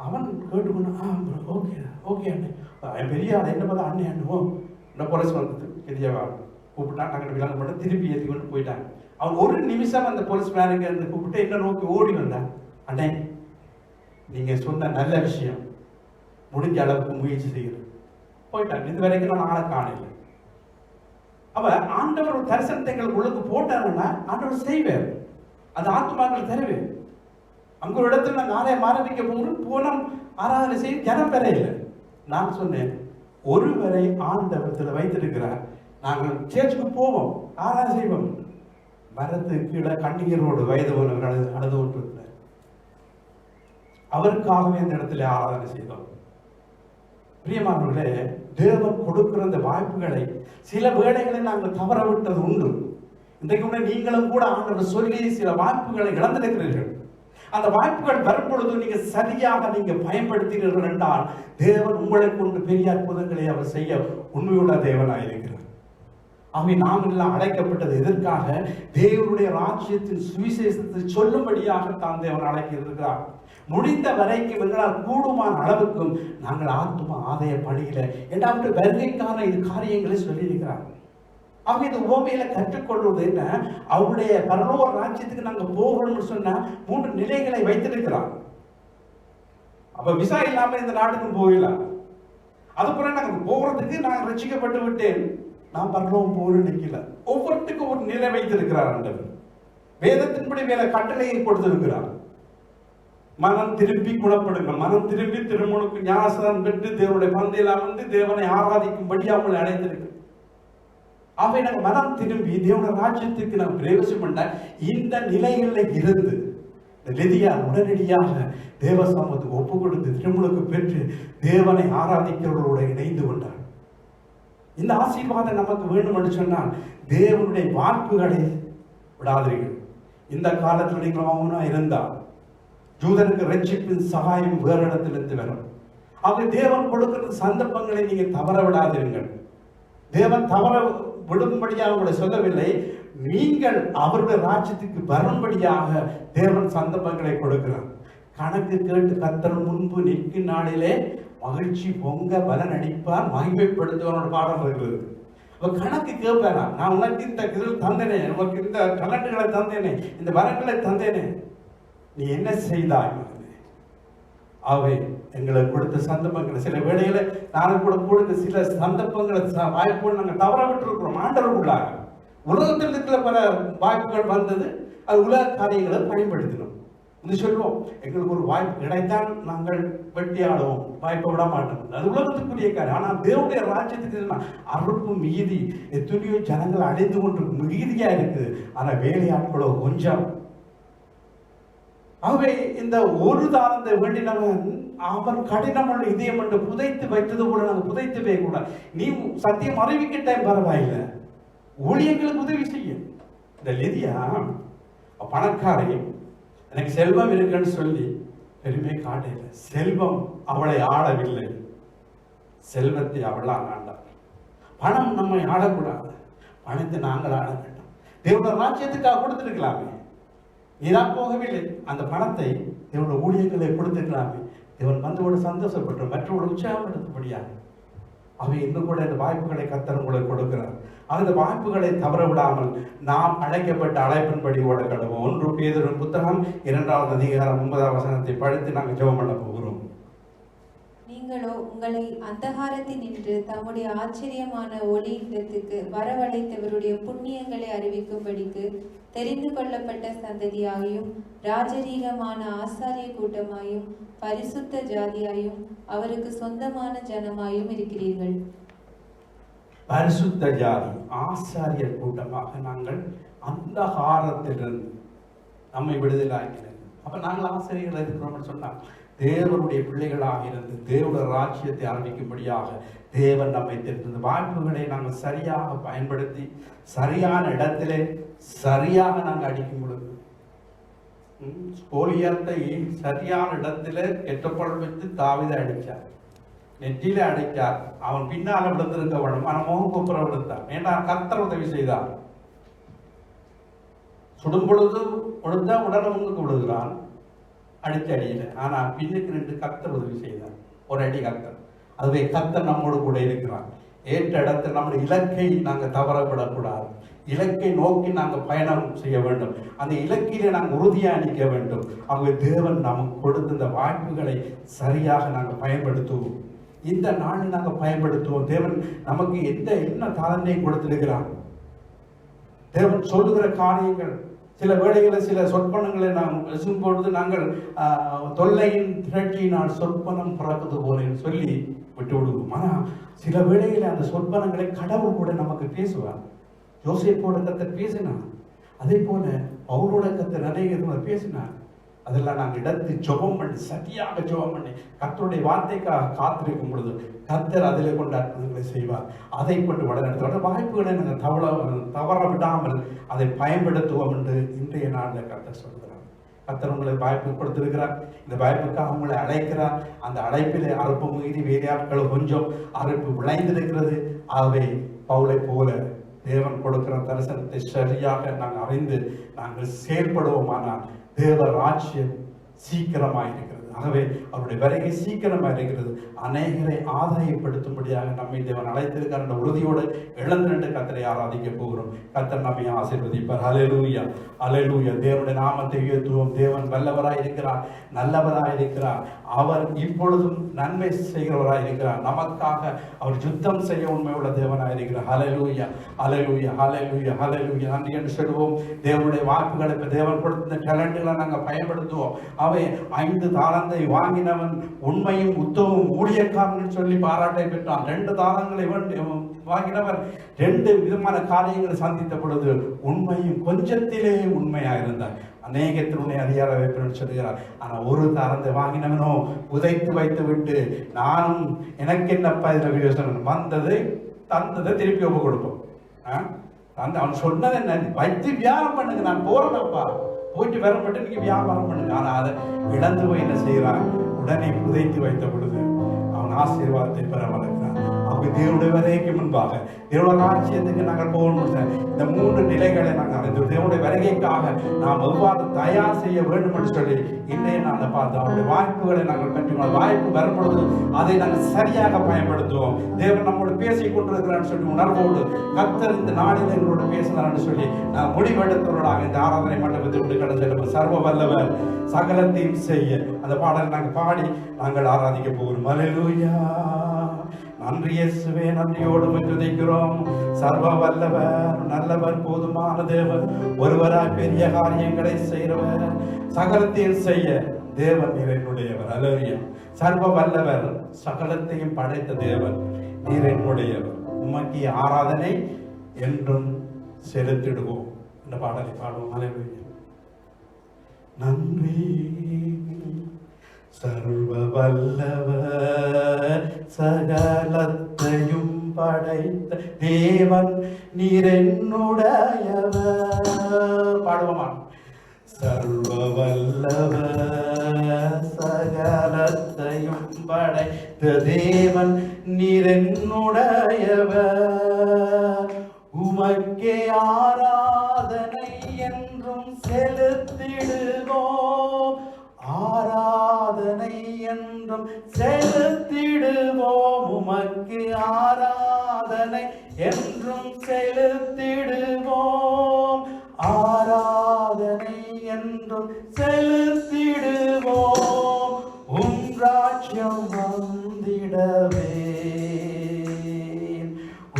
அவன் கேட்டுக்கொண்டு ஓகே ஓகே அண்ணே பெரிய ஆள் என்ன பார்த்தா அண்ணே அண்ணுவோம் இந்த போலீஸ் வந்தது பெரியவா கூப்பிட்டான். நாங்கள் விலங்கு மட்டும் திருப்பி ஏற்றி கொண்டு போயிட்டாங்க. அவன் ஒரு நிமிஷம் அந்த போலீஸ் மேனுக்கு இருந்து கூப்பிட்டு என்ன நோக்கி ஓடி வந்தான். அண்ணே நீங்க சொன்ன நல்ல விஷயம், முடிஞ்ச அளவுக்கு முயற்சி செய்யணும் போயிட்டாங்க. இது வரைக்கும் நான் ஆளை காணல. அவ ஆண்டவர் ஒரு தரிசனத்தை எங்களுக்கு உள்ளுக்கு போட்டாருன்னா ஆண்டவர் செய்வார், அந்த ஆத்மாக்கள் தருவேன். அங்க ஒரு இடத்துல நாங்கள் ஆலயம் ஆரம்பிக்க போனோம், ஆராதனை செய்ய ஜனம் பெற இல்லை. நான் சொன்னேன், ஒருவரை ஆண்டவரத்தில் வைத்திருக்கிறார், நாங்கள் சேர்ச்சுக்கு போவோம், ஆராதனை செய்வோம். மரத்து கீழே கண்ணீரோடு வயது போனவர் அழுது கொண்டிருக்கிறார். அவருக்காகவே இந்த இடத்துல ஆராதனை செய்தோம். பிரியமானவர்களே, தேவன் கொடுக்கிற இந்த வாய்ப்புகளை சில வேளைகளை நாங்கள் தவற விட்டது உண்டு. இன்றைக்கு நீங்களும் கூட ஆண்டவர் சொல்லி சில வாய்ப்புகளை இழந்திருக்கிறீர்கள். அந்த வாய்ப்புகள் வரும் பொழுது நீங்க சரியாக நீங்க பயன்படுத்தினீர்கள் என்றால் தேவன் உங்களை கொண்டு பெரிய அற்புதங்களை அவர் செய்ய உண்மையுள்ள தேவனாயிருக்கிறார். அவை நாம் எல்லாம் அழைக்கப்பட்டது எதற்காக? தேவனுடைய ராஜ்யத்தின் சுவிசேஷத்தை சொல்லும்படியாகத்தான் தேவன் அழைக்க இருக்கிறார். முடிந்த வரைக்கும் எங்களால் கூடுமான அளவுக்கும் நாங்கள் ஆத்தும ஆதாய பணியில இரண்டாவது வருகைக்கான இது காரியங்களை சொல்லியிருக்கிறார். அவங்க இந்த உவமையில கற்றுக்கொள்வது என்ன? அவருடைய பரலோக ராஜ்யத்துக்கு நாங்க போகணும்னு சொன்னா 3 நிலைகளை வைத்திருக்கிறார். அப்ப விசா இல்லாம இந்த நாட்டுக்கு போகலாம். அதுபோல நாங்க போகிறதுக்கு நான் ரட்சிக்கப்பட்டு விட்டேன், நான் பரலோகம் போகணும்னு நினைக்கல. ஒவ்வொருத்துக்கும் ஒரு நிலை வைத்திருக்கிறார் ஆண்டவர். வேதத்தின்படி வேற கட்டளையை கொடுத்திருக்கிறார். மனம் திரும்பி குணப்படுங்க, மனம் திரும்பி திருமணுக்கு ஞானஸ்நானம் பெற்று தேவனுடைய பந்தையில வந்து தேவனை ஆராதிக்கும்படி அவங்களை அழைத்திருக்கு. அவை நாங்கள் மனம் திரும்பி தேவனுடைய ராஜ்யத்துக்கு நாம் பிரவேசம் பண்ண இந்த நிலைகளில் இருந்து லெதியா உடனடியாக தேவ சமூகத்துக்கு ஒப்பு கொடுத்து திருமணுக்கு பெற்று தேவனை ஆராதிக்கிறவர்களோடு இணைந்து கொண்டார். இந்த ஆசீர்வாதம் நமக்கு வேண்டும் என்று சொன்னால் தேவனுடைய வாக்குகளை விடாதீர்கள். இந்த காலத்தில் நீங்கள் மௌனமா இருந்தால் யூதனுக்கு ரட்சிப்பின் சகாயம் வேறு இடத்திலிருந்து வரும். அது தேவன் கொடுக்கிற சந்தர்ப்பங்களை நீங்க தவற விடாதீர்கள். தேவன் தவற விடும்படியாக உங்களை சொல்லவில்லை, நீங்கள் அவருடைய ராஜ்யத்துக்கு வரும்படியாக தேவன் சந்தர்ப்பங்களை கொடுக்கிறார். கணக்கு கேட்டு கர்த்தர் முன்பு நிற்கும் நாளிலே மகிழ்ச்சி பொங்க பலன் அடிப்பார் மகிமைப்படுத்துவார் பாடம் இருக்கிறது. கணக்கு கேட்பாரா, நான் உனக்கு இந்த இதில் தந்தேனே, உனக்கு இந்த டேலண்ட்களை தந்தேனே, இந்த வரங்களை தந்தேனே, நீ என்ன செய்தாய்? அவை எங்களுக்கு கொடுத்த சந்தர்ப்பங்களை சில வேளையில நாங்கள் கூட கொடுத்த சில சந்தர்ப்பங்களை வாய்ப்புகள் நாங்கள் தவற விட்டுருக்கிறோம். ஆண்டவருக்குள்ளாக உலகத்தில் இருக்கிற பல வாய்ப்புகள் வந்தது, அது உலக காரியங்களை பயன்படுத்தினோம். இது சொல்லுவோம், எங்களுக்கு ஒரு வாய்ப்பு கிடைத்தால் நாங்கள் வெட்டி ஆடுவோம், வாய்ப்பை விட மாட்டோம். அது உலகத்துக்குரிய காரியம். ஆனால் தேவனுடைய ராஜ்யத்துக்கு அறுப்பு மீதி எத்தனையோ ஜனங்கள் அடைந்து கொண்டு மீதியா இருக்குது. ஆனால் வேலையாட்களோ கொஞ்சம். ஆகவே இந்த ஒரு தாரத்தை வேண்டினவன் அவன் கடினமுள்ள இதயம் என்று புதைத்து வைத்தது கூட நாங்கள் புதைத்து வைக்கூடாது. நீ சத்தியம் அறிவிக்கிட்டே பரவாயில்லை, ஊழியர்களுக்கு உதவி செய்ய. இந்த லெதியா பணக்காரி எனக்கு செல்வம் இருக்குன்னு சொல்லி பெருமை காட்டல. செல்வம் அவளை ஆடவில்லை, செல்வத்தை அவளால் ஆண்டார். பணம் நம்மை ஆடக்கூடாது, பணத்தை நாங்கள் ஆட வேண்டும். தேவனுடைய ராஜ்யத்துக்காக கொடுத்திருக்கலாமே, நீதான் போகவில்லை. அந்த பணத்தை தேவனுடைய ஊழியர்களை கொடுத்திருக்கலாமே. தேவன் வந்து சந்தோஷப்பட்டு மற்றவர்கள் உற்சாகப்படுத்தபடியாக அவை இன்னும் கூட இந்த வாய்ப்புகளை கர்த்தர் உங்களுக்கு கொடுக்கிறார். அந்த வாய்ப்புகளை தவற விடாமல் நாம் அழைக்கப்பட்ட அழைப்பின்படி ஓட கடவோம். 1 பேதுரு புத்தகம் 2வது அதிகாரம் 9வது வசனத்தை படித்து நாங்கள் ஜெபம் பண்ண போகிறோம். நீங்களோ உங்களை அந்தகாரத்தினின்று தம்முடைய ஆச்சரியமான ஒளி இல்லத்துக்கு வரவழைத்தவருடைய புண்ணியங்களை அறிவிக்கும்படிக்கு தெரிந்து கொள்ளப்பட்ட சந்ததியாயும் ராஜரீகமான ஆசாரிய கூட்டமாயும் பரிசுத்த ஜாதியாயும் அவருக்கு சொந்தமான ஜனமாயும் இருக்கிறீர்கள். பரிசுத்த ஜாதி, ஆசாரிய கூட்டமாக நாங்கள் அந்தகாரத்திலிருந்து நம்மை விடுதலாக்கினது. அப்ப நாங்கள் ஆசிரியர்கள் இருக்கிறோம்னு சொன்னால் தேவனுடைய பிள்ளைகளாக இருந்து தேவனுடைய ராஜ்யத்தை ஆரம்பிக்கும்படியாக தேவன் நம்மை தெரிந்த வாய்ப்புகளை நாங்கள் சரியாக பயன்படுத்தி சரியான இடத்திலே சரியாக நாங்கள் அடிக்கும் பொழுது கோலியத்தை சரியான இடத்துல கெட்டப்பட வைத்து தாவீதை அடித்தார், நெற்றியில அடித்தார். அவன் பின்னால விழுந்திருக்க வேண்டும், அவன் முகம் கூப்புற விழுந்தான். ஏன்னா கர்த்தர் உதவி செய்தார். சுடும் பொழுது கொடுத்தா உடனே முன்னுக்கு விழுகிறான், அடிச்ச அடியில. ஆனா பின்னுக்கு நின்று கர்த்தர் உதவி செய்தார், ஒரு அடி கர்த்தர். அதுவே கர்த்தர் நம்மோடு கூட இருக்கிறார். ஏற்ற இடத்தில் நம்முடைய இலக்கை நாங்கள் தவறவிடக்கூடாது. இலக்கை நோக்கி நாங்கள் பயணம் செய்ய வேண்டும். அந்த இலக்கிலே நாங்கள் உறுதியாக நிற்க வேண்டும். அவங்க தேவன் நமக்கு கொடுத்த இந்த வாய்ப்புகளை சரியாக நாங்கள் பயன்படுத்துவோம். இந்த நாளில் நாங்கள் பயன்படுத்துவோம். தேவன் நமக்கு என்ன தாளந்தையும் கொடுத்திருக்கிறார். தேவன் சொல்லுகிற காரியங்கள் சில வேளைகளில் சில சொற்பனங்களை நாம் பேசும் பொழுது நாங்கள் தொல்லையின் திரட்சியினால் சொற்பனம் பிறக்குது போலேன்னு சொல்லி விட்டு விடுவோம். ஆனால் சில வேளைகளில் அந்த சொற்பனங்களை கடவுள் கூட நமக்கு பேசுவார். யோசேப்போட கர்த்தர் பேசினார், அதே போல பவுலோட கர்த்தர் நிறைய பேசினார். அதெல்லாம் நாங்கள் இடத்து ஜெபம் பண்ணி சரியாக ஜெபம் பண்ணி கர்த்தருடைய வார்த்தைக்காக காத்திருக்கும் பொழுது கர்த்தர் அதில் கொண்டு அற்புதங்களை செய்வார். அதை கொண்டு வளர்ந்த வாய்ப்புகளை நாங்கள் தவற விடாமல் அதை பயன்படுத்துவோம் என்று இன்றைய நாளில் கர்த்தர் சொல்கிறார். கர்த்தர் உங்களுக்கு வாய்ப்பு கொடுத்திருக்கிறார். இந்த வாய்ப்புக்காக உங்களை அழைக்கிறார். அந்த அழைப்பிலே அறுப்பு மீறி வேலையாட்கள் கொஞ்சம் அறுப்பு விளைந்திருக்கிறது. ஆகவே பவுலை போல தேவன் கொடுக்கிற தரிசனத்தை சரியாக நாங்கள் அறிந்து நாங்கள் செயல்படுவோமானால் தேவ ராஜ்யம் சீக்கிரமாக இருக்கிறது. ஆகவே அவருடைய வருகை சீக்கிரமாக இருக்கிறது. அநேகரை ஆதாயப்படுத்தும்படியாக நம்மை தேவன் அழைத்திருக்கார் என்ற உறுதியோடு எழுந்து நின்று கர்த்தரை ஆராதிக்க போகிறோம். கர்த்தர் நம்மை ஆசீர்வதிப்பார். ஹல்லேலூயா, ஹல்லேலூயா. தேவனுடைய நாமத்தை உயர்த்துவோம். தேவன் வல்லவராய் இருக்கிறார், நல்லவராய் இருக்கிறார். அவர் இப்பொழுதும் நன்மை செய்கிறவராய் இருக்கிறார். நமக்காக அவர் யுத்தம் செய்ய உண்மை உள்ள தேவனாய் இருக்கிறார். ஹல்லேலூயா, ஹல்லேலூயா, ஹல்லேலூயா, ஹல்லேலூயா. நன்றி என்று சொல்லுவோம். தேவனுடைய வாக்குகளை இப்ப தேவன் கொடுத்த டேலண்ட்களை நாங்கள் பயன்படுத்துவோம். அவை 5 தாளந்தை வாங்கினவன் உண்மையும் உத்தமும் ஊழியக்காரன் சொல்லி பாராட்டை பெற்றான். 2 தாளங்களை வாங்கினவன் 2 விதமான காரியங்களை சந்தித்த பொழுது உண்மையும் கொஞ்சத்திலே உண்மையா இருந்தார். அநேகத்தில் உன்னை அதிகார வைப்பேன் சொல்லுகிறார். ஆனா ஒரு தாளந்தை வாங்கினவனோ உதைத்து வைத்து விட்டு நானும் எனக்கு என்னப்பா இதுல வியோசனம் வந்தது தந்ததை திருப்பி ஒப்பு கொடுப்போம். அவன் சொன்னது என்ன, வைத்து வியாபாரம் பண்ணுங்க, நான் போறேன்ப்பா, போயிட்டு வரப்பட்டு நீங்க வியாபாரம் பண்ணுங்க. ஆனா அதை இழந்து போய் என்ன செய்யறான், உடனே புதைத்து வைத்த பொழுது அவன் ஆசீர்வாதத்தை பெற வளர்க்கிறான். அவங்க தேவனுடைய வரைக்கு முன்பாக தேவனுடைய ராஜ்யத்துக்கு நாங்கள் போகணும். இந்த 3 நிலைகளை நாங்கள் அறிந்து தேவனுடைய வருகைக்காக நாம் எவ்வாறு தயார் செய்ய வேண்டும் என்று சொல்லி இன்றைய நாளில் பார்த்து அவருடைய வாய்ப்புகளை நாங்கள் பெற்றுக்கொள்ள வாய்ப்பு வரும்பொழுது அதை நாங்கள் சரியாக பயன்படுத்துவோம். தேவன் நம்மோடு பேசிக் கொண்டிருக்கிறான்னு சொல்லி உணர்வோடு கர்த்தர் இந்த நாளில் எங்களோடு பேசினார்னு சொல்லி நான் முடிவெடுத்தவர்களாக இந்த ஆராதனை மண்டபத்தை விட்டு கடந்து செல்லும் சர்வ வல்லவர் சகலத்தையும் செய்ய அந்த பாடலை நாங்கள் பாடி நாங்கள் ஆராதிக்க போகிறோம். அல்லேலூயா. நன்றி இயேசுவே, நன்றியோடு துதிக்கிறோம். சர்வ வல்லவர், நல்லவர், போதுமான தேவன், ஒருவராய் பெரிய காரியங்களை செய்கிறவர், சகலத்தையும் செய்ய தேவன் நீர் என்னுடையவர். அல்லேலூயா. சர்வ வல்லவர், சகலத்தையும் படைத்த தேவன் நீர் என்னுடையவர், உமக்கு ஆராதனை என்றும் செலுத்திடுவோம். இந்த பாடலை பாடுவோம். அல்லேலூயா. நன்றி சர்வ வல்லவர், சகலத்தையும் படைத்த தேவன் நீர் என்னுடையவர். பாடுவோமா? சர்வ வல்லவர், சகலத்தையும் படைத்த தேவன் நீர் என்னுடையவர், உமக்கே ஆராதனை என்றும் செலுத்திடுவோம். ஆராதனை என்றும் செலுத்திடுவோம். உமக்கு ஆராதனை என்றும் செலுத்திடுவோம். ஆராதனை என்றும் செலுத்திடுவோம். உம் ராஜ்யம் வந்திடவே,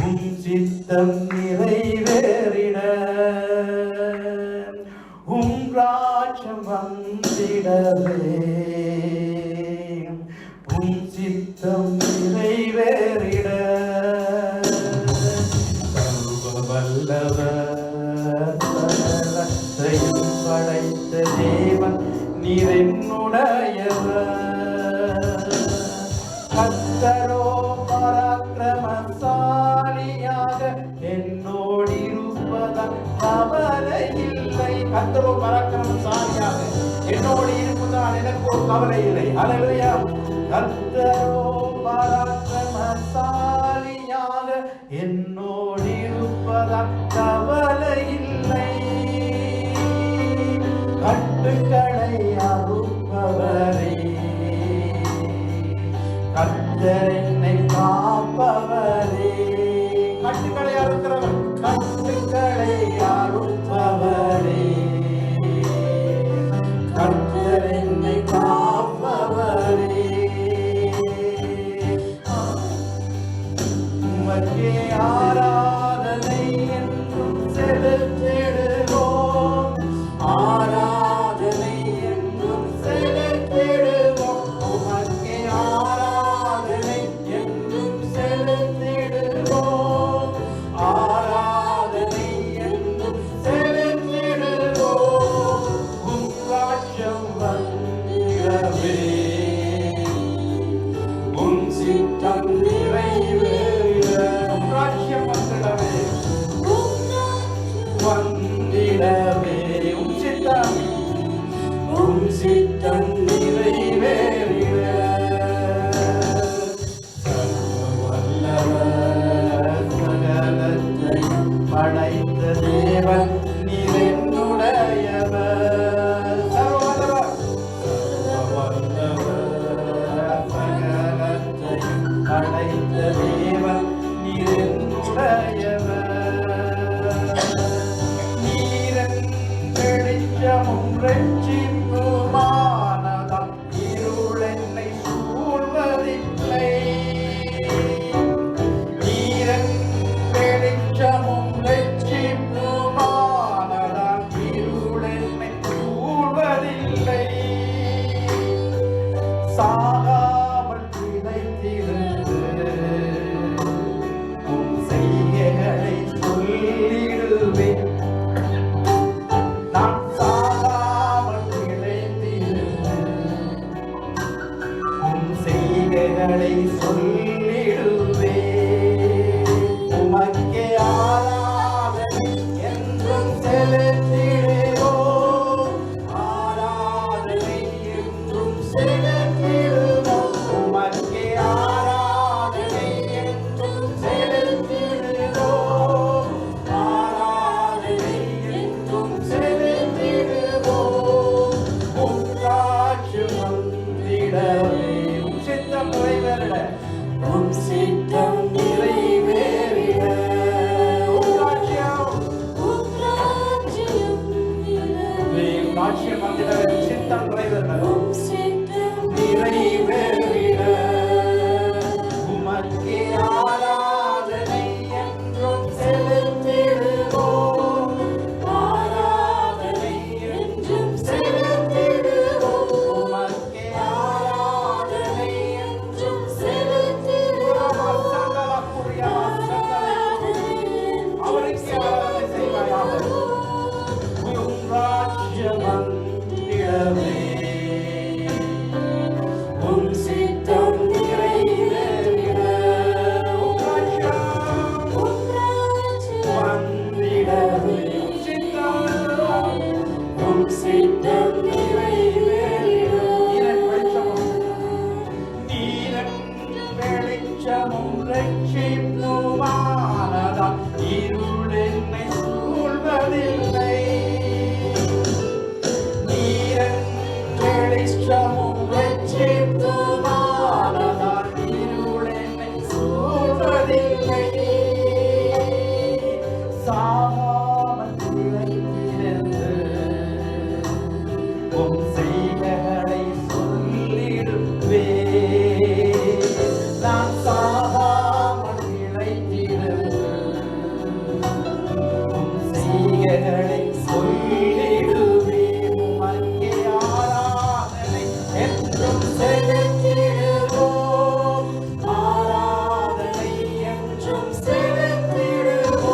உம் சித்தம் நிறைவேறிட, உம் ராஜ்யம் வந்திடவே, உம் சித்தம் நிறைவேறிட. சர்வ வல்லவர், சகலத்தையும் படைத்த தேவன் நீர் என்னுடையவர். கர்த்தரோ பராக்கிரமசாலியாக என்னோடு இருப்பதால் கவலை இல்லை. கர்த்தரோ பராக்கிரமசாலியாக என்னோடு இருப்பதால் எனக்கு ஒரு கவலை இல்லை. அல்லேலூயா. கர்த்தரோ பராக்கிரமசாலியாக என்னோடு இருப்பதால் கவலை இல்லை. கட்டுக்களை அறுப்பவரே, கர்த்தர் என்னை காப்பவரே. கட்டுக்களை அறுக்கிறவர், கட்டுக்களை அறுப்பவரே, கர்த்தர் என்னை காப்பவரே. உமக்கே படைத்த தேவன் நீர் என்னுடையவர். சர்வவல்லவர், சர்வவல்லவர், சகலத்தையும் படைத்த தேவன் நீர் என்னுடையவர். நீரன் வெளிச்சமும் ரட்சிப்புமானதால் இருள் என்னை சூழ்வதில்லை. நீரன் வெளிச்சமும் ரட்சிப்புமானதால் இருள் என்னை சூழ்வதில்லை. சாகாமல் பிழைத்திருந்து உம் செய்கைகளை சொல்லிடுவேன். நான் சாகாமல் பிழைத்திருந்து உம் செய்கைகளை சொல்லிடுவேன். உமக்கே ஆராதனை என்றும் செலுத்திடுவோம். ஆராதனை என்றும் செலுத்திடுவோம். உமக்கே ஆராதனை என்றும் செலுத்திடுவோம். ஆராதனை என்றும் செலுத்திடுவோம். உம் ராஜ்யம் வந்திடவே, உம் சித்தம் நிறைவேறிட, உம் சித்தம் நிறைவேறிட. உம் ராஜ்யம் ராஜ்யம் வந்திடவே, உம் சித்தம் நிறைவேறிட, நிறைவேறிட. உமக்கே ஆராதனை என்றும் செலுத்திடுவோம். ஆராதனை என்றும் செலுத்திடுவோம். உமக்கே ஆராதனை என்றும் செலுத்திடுவோம். அவருக்கே ஆராதனை செய்வாயாக. உம் ராஜ்யம் வந்திடவே, உம் சித்தம் நிறைவேறிட. உம் ராஜ்யம் வந்திடவே, உம் சித்தம் நிறைவேறிட. நீரன் வெளிச்சமும் ரட்சிப்புமானதால் இருள் என்னை சூழ்வதில்லை. நீரன் வெளிச்சமும் ரட்சிப்புமானதால் இருள் என்னை சூழ்வதில்லை. சாகாமல் பிழைத்திருந்து உம் செய்கைகளை சொல்லிடுவேன். நான் சாகாமல் பிழைத்திருந்து உம் செய்கைகளை சொல்லிடுவேன். உமக்கே ஆராதனை என்றும் செலுத்திடுவோம். ஆராதனை என்றும் செலுத்திடுவோம்.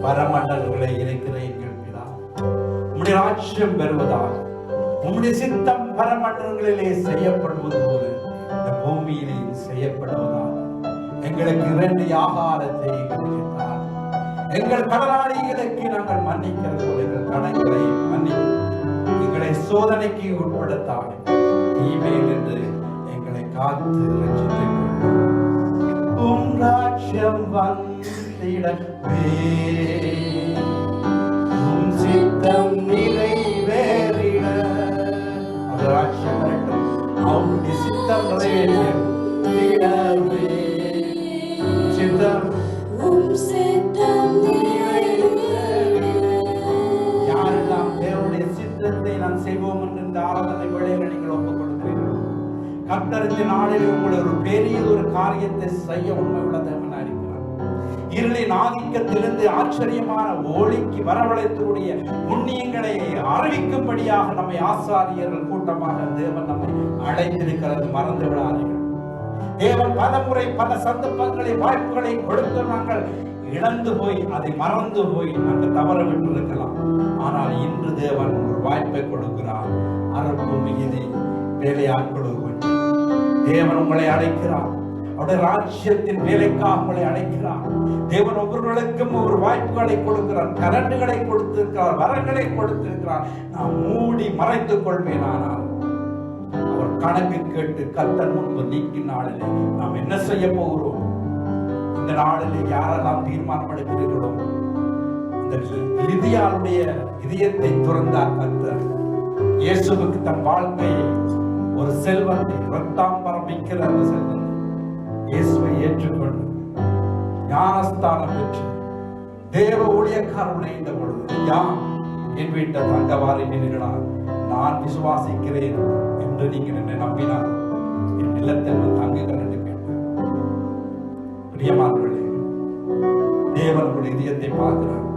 பரமண்டலங்களை இருக்கிற எங்கள் பிதா, உம்முடைய ராஜ்யம் பெறுவதாக, உம்முடைய சித்தம் பரமண்டலங்களிலே செய்யப்படுவது போல இந்த பூமியிலே செய்யப்படுவதாக. எங்களுக்கு வேண்டிய ஆகாரத்தை எங்களுக்கு தாரும். எங்கள் கடனாளிகளுக்கு நாங்கள் மன்னிக்கிறது போல எங்கள் கடன்களை மன்னிக்கும். எங்களை சோதனைக்கு உட்படுத்தாது, தீமையில் என்று எங்களை காத்து ரட்சித்துக் கொள்ளும். உம் ராஜ்யம் வந்திடவே, உம் சித்தம் நிறைவேறிட. அந்த ராஜ்யம் வரட்டும், அவருடைய சித்தம் நிறைவேறிடவே. சித்தம் யாரெல்லாம் தேவனுடைய சித்தத்தை நான் செய்வோம் என்று இந்த ஆராதனை வேளையில நீங்கள் ஒப்புக் கொடுக்கிறீர்கள். கர்த்தரின் நாளில் உங்களை ஒரு பெரிய ஒரு காரியத்தை செய்ய உண்மை உள்ள தேவனா இருக்கிறார். இருளின் ஆதிக்கத்திலிருந்து ஆச்சரியமான ஒளிக்கு வரவழைத்துடைய புண்ணியங்களை அறிவிக்கும்படியாக நம்மை ஆசாரியர்கள் கூட்டமாக தேவன் நம்மை அழைத்திருக்கிறது. மறந்து விடாதீர்கள். தேவன் பல முறை பல சந்தர்ப்பங்களை வாய்ப்புகளை கொடுத்து நாங்கள் இழந்து போய் அதை மறந்து போய் நாங்கள் தவற விட்டு இருக்கலாம். ஆனால் இன்று தேவன் ஒரு வாய்ப்பை கொடுக்கிறார். அரபு மிகுதி வேலையாட்கள் தேவன் உங்களை அழைக்கிறார். அவருடைய ராஜ்யத்தின் வேலைக்காக உங்களை அழைக்கிறார். தேவன் ஒவ்வொருவர்களுக்கும் ஒரு வாய்ப்புகளை கொடுக்கிறார், கரண்டுகளை கொடுத்திருக்கிறார், வரங்களை கொடுத்திருக்கிறார். நாம் மூடி மறைத்துக் கொள்வேன். ஆனால் அவர் கணக்கு கேட்டு கர்த்தர் முன்பு நீக்கின நாளிலே நாம் என்ன செய்ய போகிறோம்? இந்த நாளிலே யாரெல்லாம் தீர்மானம் எடுக்கிறீர்களோ, இந்த லிதியாளுடைய இதயத்தை துறந்தார் கர்த்தர். இயேசுவுக்கு தன் வாழ்க்கையை ஒரு செல்வத்தை இரத்தாம்பரம் விற்கிற அந்த செல்வத்தை இயேசுவை ஏற்றுக்கொண்டு ஞானஸ்தானம் பெற்று தேவ ஊழியக்காரனை இந்த பொழுது யாம் என் வீட்டை தங்கவாரி நின்றுகிறார், நான் விசுவாசிக்கிறேன் என்று நீங்கள் என்னை நம்பினார் என் நிலத்தில் தங்குகள் என்று கேட்டார். பிரியமானவர்களே, தேவன் உங்கள் இதயத்தை பார்க்கிறார்.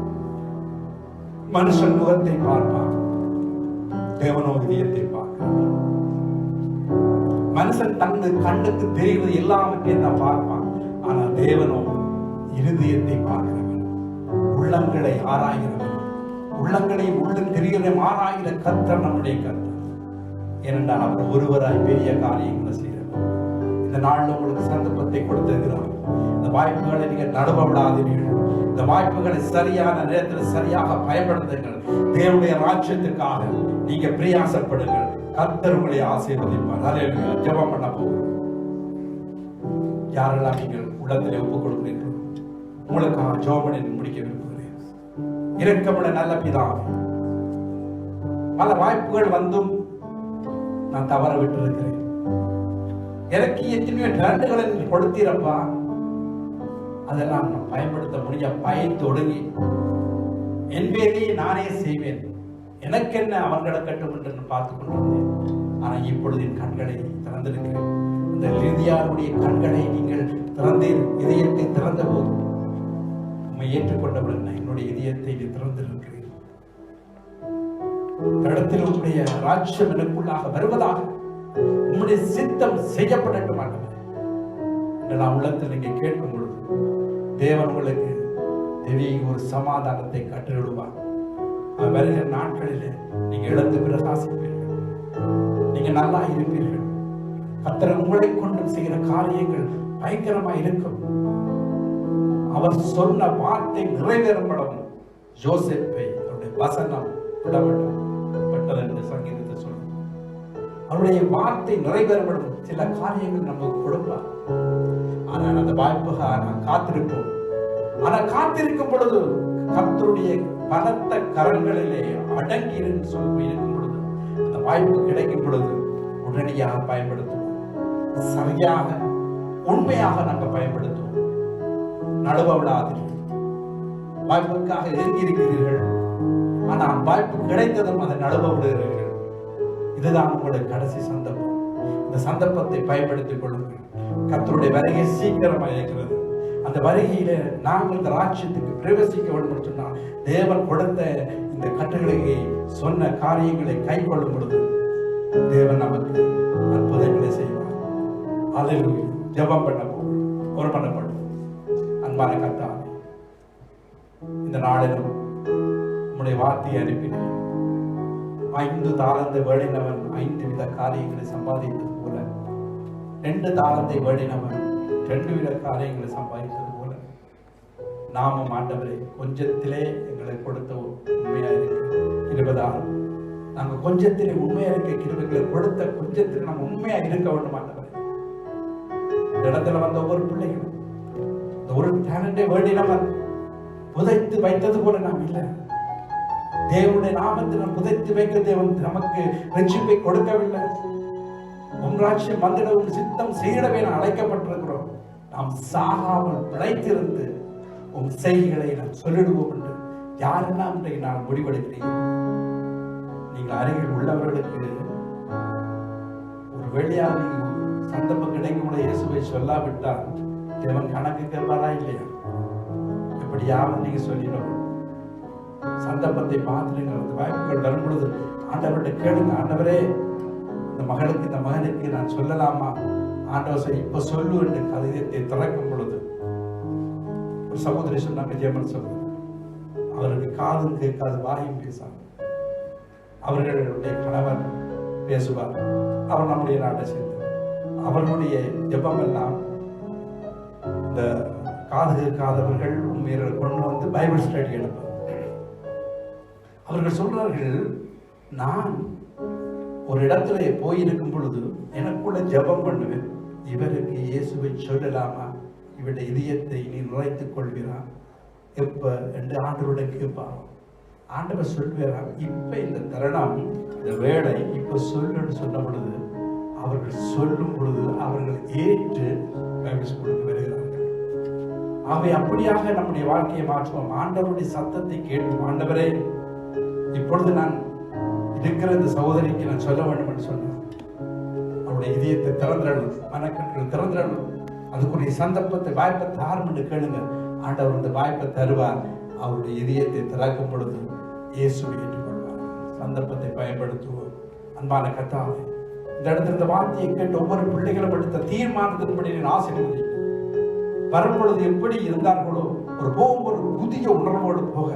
மனுஷன் முகத்தை பார்ப்பான், தேவனோ இதயத்தை பார்க்கிறார். மனுஷன் தனது கண்ணுக்கு தெரிவது எல்லாவற்றையும் தான் பார்ப்பான். ஆனால் தேவனோ இருதயத்தை பார்க்கிறவன், உள்ளங்களை ஆராய்கிறவன். உள்ளங்களை உள்ளம் தெரிகிற ஆராய்கிற கர்த்தர் நம்முடைய கர்த்தர். ஏனென்றால் அவர் ஒருவராய் பெரிய காரியங்களை செய்கிறார். இந்த நாளில் உங்களுக்கு சந்தர்ப்பத்தை கொடுத்திருக்கிறார். இந்த வாய்ப்புகளை நீங்க நடுவ விடாதீர்கள். இந்த வாய்ப்புகளை சரியான நேரத்தில் சரியாக பயன்படுத்துங்கள். தேவனுடைய ராஜ்யத்துக்காக நீங்க பிரயாசப்படுங்கள். கர்த்தர் உங்களை ஆசீர்வதிப்பார். ஹல்லேலூயா. ஜெபம் பண்ண போகிறோம். யாரெல்லாம் நீங்கள் உள்ளத்திலே ஒப்புக் கொடுக்கிறீர்கள், உங்களுக்காக ஜெபம் பண்ணி முடிக்க விரும்புகிறேன். இரக்கமுள்ள நல்ல பிதாவே, பல வாய்ப்புகள் வந்தும் நான் தவற விட்டு இருக்கிறேன். எனக்கு எத்தனையோ டேலண்ட்களை கொடுத்தீரப்பா, அதெல்லாம் நான் பயன்படுத்த முடிய பயந்து ஒடுங்கி என் வேலையை நானே செய்வேன், எனக்கு என்ன அவங்களை கட்டும் என்று பார்த்து கொண்டிருந்தேன். ஆனால் இப்பொழுது என் கண்களை திறந்திருக்கிறேன். இந்த லிதியாளுடைய கண்களை நீங்கள் திறந்தீர், இதயத்தை திறந்த போது உண்மை ஏற்றுக்கொண்டவுடன் என்னுடைய இதயத்தை திறந்திருக்கிறேன். இந்த இடத்தில் உம்முடைய ராஜ்யம் எனக்குள்ளாக வருவதாக, உம்முடைய சித்தம் செய்யப்படட்டும் ஆண்டவரே என்று நான் உள்ளத்தில் நீங்க கேட்கும் பொழுது தேவன் உங்களுக்கு தெய்வீக ஒரு சமாதானத்தை கற்றுவிடுவார். வருகிற நாட்களிலே நீங்க இழந்து பிரகாசிப்பீர்கள், நீங்க நல்லா இருப்பீர்கள். கர்த்தர் உங்களை கொண்டு செய்கிற காரியங்கள் பயங்கரமா இருக்கும். அவர் சொன்ன வார்த்தை நிறைவேறப்படும். யோசேப்பை அவருடைய வசனம் விடப்பட்டது என்று சங்கீதத்தை சொல்லும். அவருடைய வார்த்தை நிறைவேறப்படும். சில காரியங்கள் நமக்கு கொடுப்பார். ஆனால் அந்த வாய்ப்புக்காக நான் காத்திருப்போம். ஆனால் காத்திருக்கும் பொழுது கர்த்தருடைய பலத்த கரங்களிலே அடங்கி சொல்லி இருக்கும் பொழுது, அந்த வாய்ப்பு கிடைக்கும் பொழுது உடனடியாக பயன்படுத்துவோம். சரியாக உண்மையாக நாங்கள் பயன்படுத்துவோம். நழுவ விடாதீர்கள். வாய்ப்புக்காக இறங்கி இருக்கிறீர்கள், ஆனால் வாய்ப்பு கிடைத்ததும் அதை நழுவ விடுகிறீர்கள். இதுதான் உங்களுக்கு கடைசி சந்தர்ப்பம். இந்த சந்தர்ப்பத்தை பயன்படுத்திக் கொள்ளுங்கள். கர்த்தருடைய வருகை சீக்கிரமாக இருக்கிறது. அந்த வருகையில நாங்கள் இந்த ராஜ்யத்துக்கு பிரவேசிக்க வேண்டும் சொன்னால் தேவன் கொடுத்த இந்த கட்டளையை சொன்ன காரியங்களை கை கொள்ளும் பொழுது தேவன் நமக்கு அற்புதங்களை செய்வார். அதில் ஜெபம் பண்ண ஒரு பண்ணப்படும். அன்பான கர்த்தாவே, இந்த நாளிலும் உம்முடைய வார்த்தையை அனுப்பினேன். 5 தாளந்தை வேடினவன் 5 வித காரியங்களை சம்பாதித்தது போல, 2 தாளந்தை வேடினவன் 2 வித காரியங்களை சம்பாதித்தது போல, நாமும் ஆண்டவரே கொஞ்சத்திலே எங்களை கொடுத்த உண்மையா இருக்க கிருபைதாரும். நாங்கள் கொஞ்சத்திலே உண்மையா இருக்க கிருபைகளை கொடுத்த கொஞ்சத்திலே நாம் உண்மையா இருக்க வேண்டும் ஆண்டவரே. இந்த இடத்துல வந்த ஒவ்வொரு பிள்ளைகளும் இந்த ஒரு டேலண்டை வேண்டினவன் புதைத்து வைத்தது போல நாம் இல்லை. தேவனுடைய நாமத்தை நாம் புதைத்து வைக்க தேவன் நமக்கு ரட்சிப்பை கொடுக்கவில்லை. உம் ராஜ்யம் வந்திட உன் சித்தம் செய்யவே நாம் அழைக்கப்பட்டிருக்கிறோம். நாம் சாகாமல் பிழைத்திருந்து உன் செய்திகளை நாம் சொல்லிடுவோம் என்று யாரெல்லாம் இன்றைக்கு நான் முடிவெடுக்கிறீர்கள். நீங்கள் அருகில் உள்ளவர்களுக்கு ஒரு வேளையாக நீங்கள் சந்தர்ப்பம் கிடைக்கும் கூட இயேசுவை சொல்லாவிட்டால் தேவன் கணக்கு கேட்பாரா இல்லையா? எப்படியாவது நீங்க சொல்லிடணும். சந்தர்ப்பத்தை பார்த்துடுங்க. அந்த வாய்ப்புகள் வரும் பொழுது ஆண்டவர்கிட்ட கேளுங்க. ஆண்டவரே, இந்த மகளுக்கு இந்த மகனுக்கு நான் சொல்லலாமா? ஆண்டவர் இப்ப சொல்லு என்று கதையத்தை திறக்கும் பொழுது ஒரு சகோதரி சொன்னாங்க, ஜெயமன் சொல்லுங்க, அவருக்கு காதும் கேட்காது வாயும் பேசாது. அவர்களுடைய கணவர் பேசுவார். அவர் நம்முடைய நாட்டை சேர்ந்தவர். அவர்களுடைய ஜெபம் எல்லாம் இந்த காது கேட்காதவர்கள் உண்மையை கொண்டு வந்து பைபிள் ஸ்டடி எடுப்பார். அவர்கள் சொல்றார்கள், நான் ஒரு இடத்துல போயிருக்கும் பொழுது எனக்குள்ள ஜெபம் பண்ணுவேன், இவருக்கு இயேசுவை சொல்லலாமா, இவருடைய இதயத்தை நீ நுழைத்துக் கொள்கிறான் எப்ப என்று ஆண்டவருடைய கேட்பார். ஆண்டவர் சொல்வாராம், இப்ப இந்த தருணம், இந்த வேளை இப்ப சொல்லுன்னு சொன்ன பொழுது அவர்கள் சொல்லும் பொழுது அவர்கள் ஏற்று பைபிள் ஸ்கூலுக்கு வருகிறார்கள். அவை அப்படியாக நம்முடைய வாழ்க்கையை மாற்றுவோம். ஆண்டவருடைய சத்தத்தை கேட்போம். ஆண்டவரே, இப்பொழுது நான் இருக்கிற இந்த சகோதரிக்கு நான் சொல்ல வேண்டும் என்று சொன்னேன். அவருடைய இதயத்தை திறந்திரணும், மனக்கண்கள் திறந்திரணும். அதுக்குரிய சந்தர்ப்பத்தை வாய்ப்பை தாரும் என்று கேளுங்க. ஆண்டவர் இந்த வாய்ப்பை தருவார். அவருடைய இதயத்தை திறக்கும் பொழுது இயேசுவை ஏற்றுக்கொள்வார். சந்தர்ப்பத்தை பயன்படுத்துவோம். அன்பான கர்த்தாவே, இந்த இடத்துல இந்த வார்த்தையை கேட்டு ஒவ்வொரு பிள்ளைகளும் எடுத்த தீர்மானத்தின்படி ஆசீர்வதி வரும்பொழுது எப்படி இருந்தார்களோ ஒரு போகும்போது புதிய உணர்வோடு போக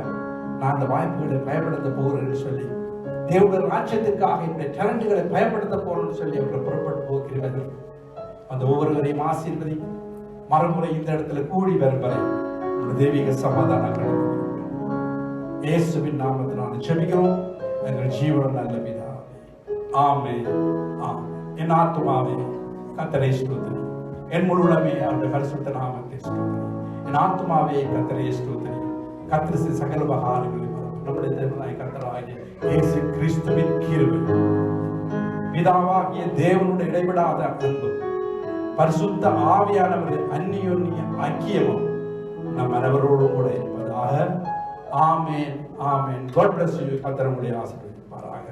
நான் அந்த வாய்ப்புகளை பயன்படுத்த போகிறேன்னு சொல்லி தேவனுடைய ராஜ்யத்துக்காக என்னுடைய டேலண்ட்களை பயன்படுத்த போறேன்னு சொல்லி அவர்கள் புறப்பட்டு போகிறீர்கள். அந்த ஒவ்வொருவரையும் ஆசீர்வதி. மறுமுறை இந்த இடத்துல கூடி வரும் வரை ஒரு தெய்வீக சமாதானங்கள் இயேசுவின் நாமத்தினால் ஜெபிக்கிறோம் எங்கள் ஜீவன நல்ல பிதாவே. ஆமென். ஆமென். என் ஆத்துமாவே கர்த்தரை ஸ்தோத்திரி, என் முழுமே அவருடைய பரிசுத்த நாமத்தை ஸ்தோத்திரி. என் ஆத்துமாவே கர்த்தரை ஸ்தோத்திரி. கர்த்தர் சகல உபகாரங்களை நம்முடைய தேவனாய் கர்த்தராகிய இயேசு கிறிஸ்துவின் கிருபை, பிதாவாகிய தேவனுடைய இடைவிடாத அன்பு, பரிசுத்த ஆவியானவருடைய அந்நியோன்ய ஐக்கியமும் நம் அனைவரோடும் கூட இருப்பதாக. ஆமென். ஆமென். God bless you. கர்த்தர் உங்களை ஆசீர்வதிப்பாராக.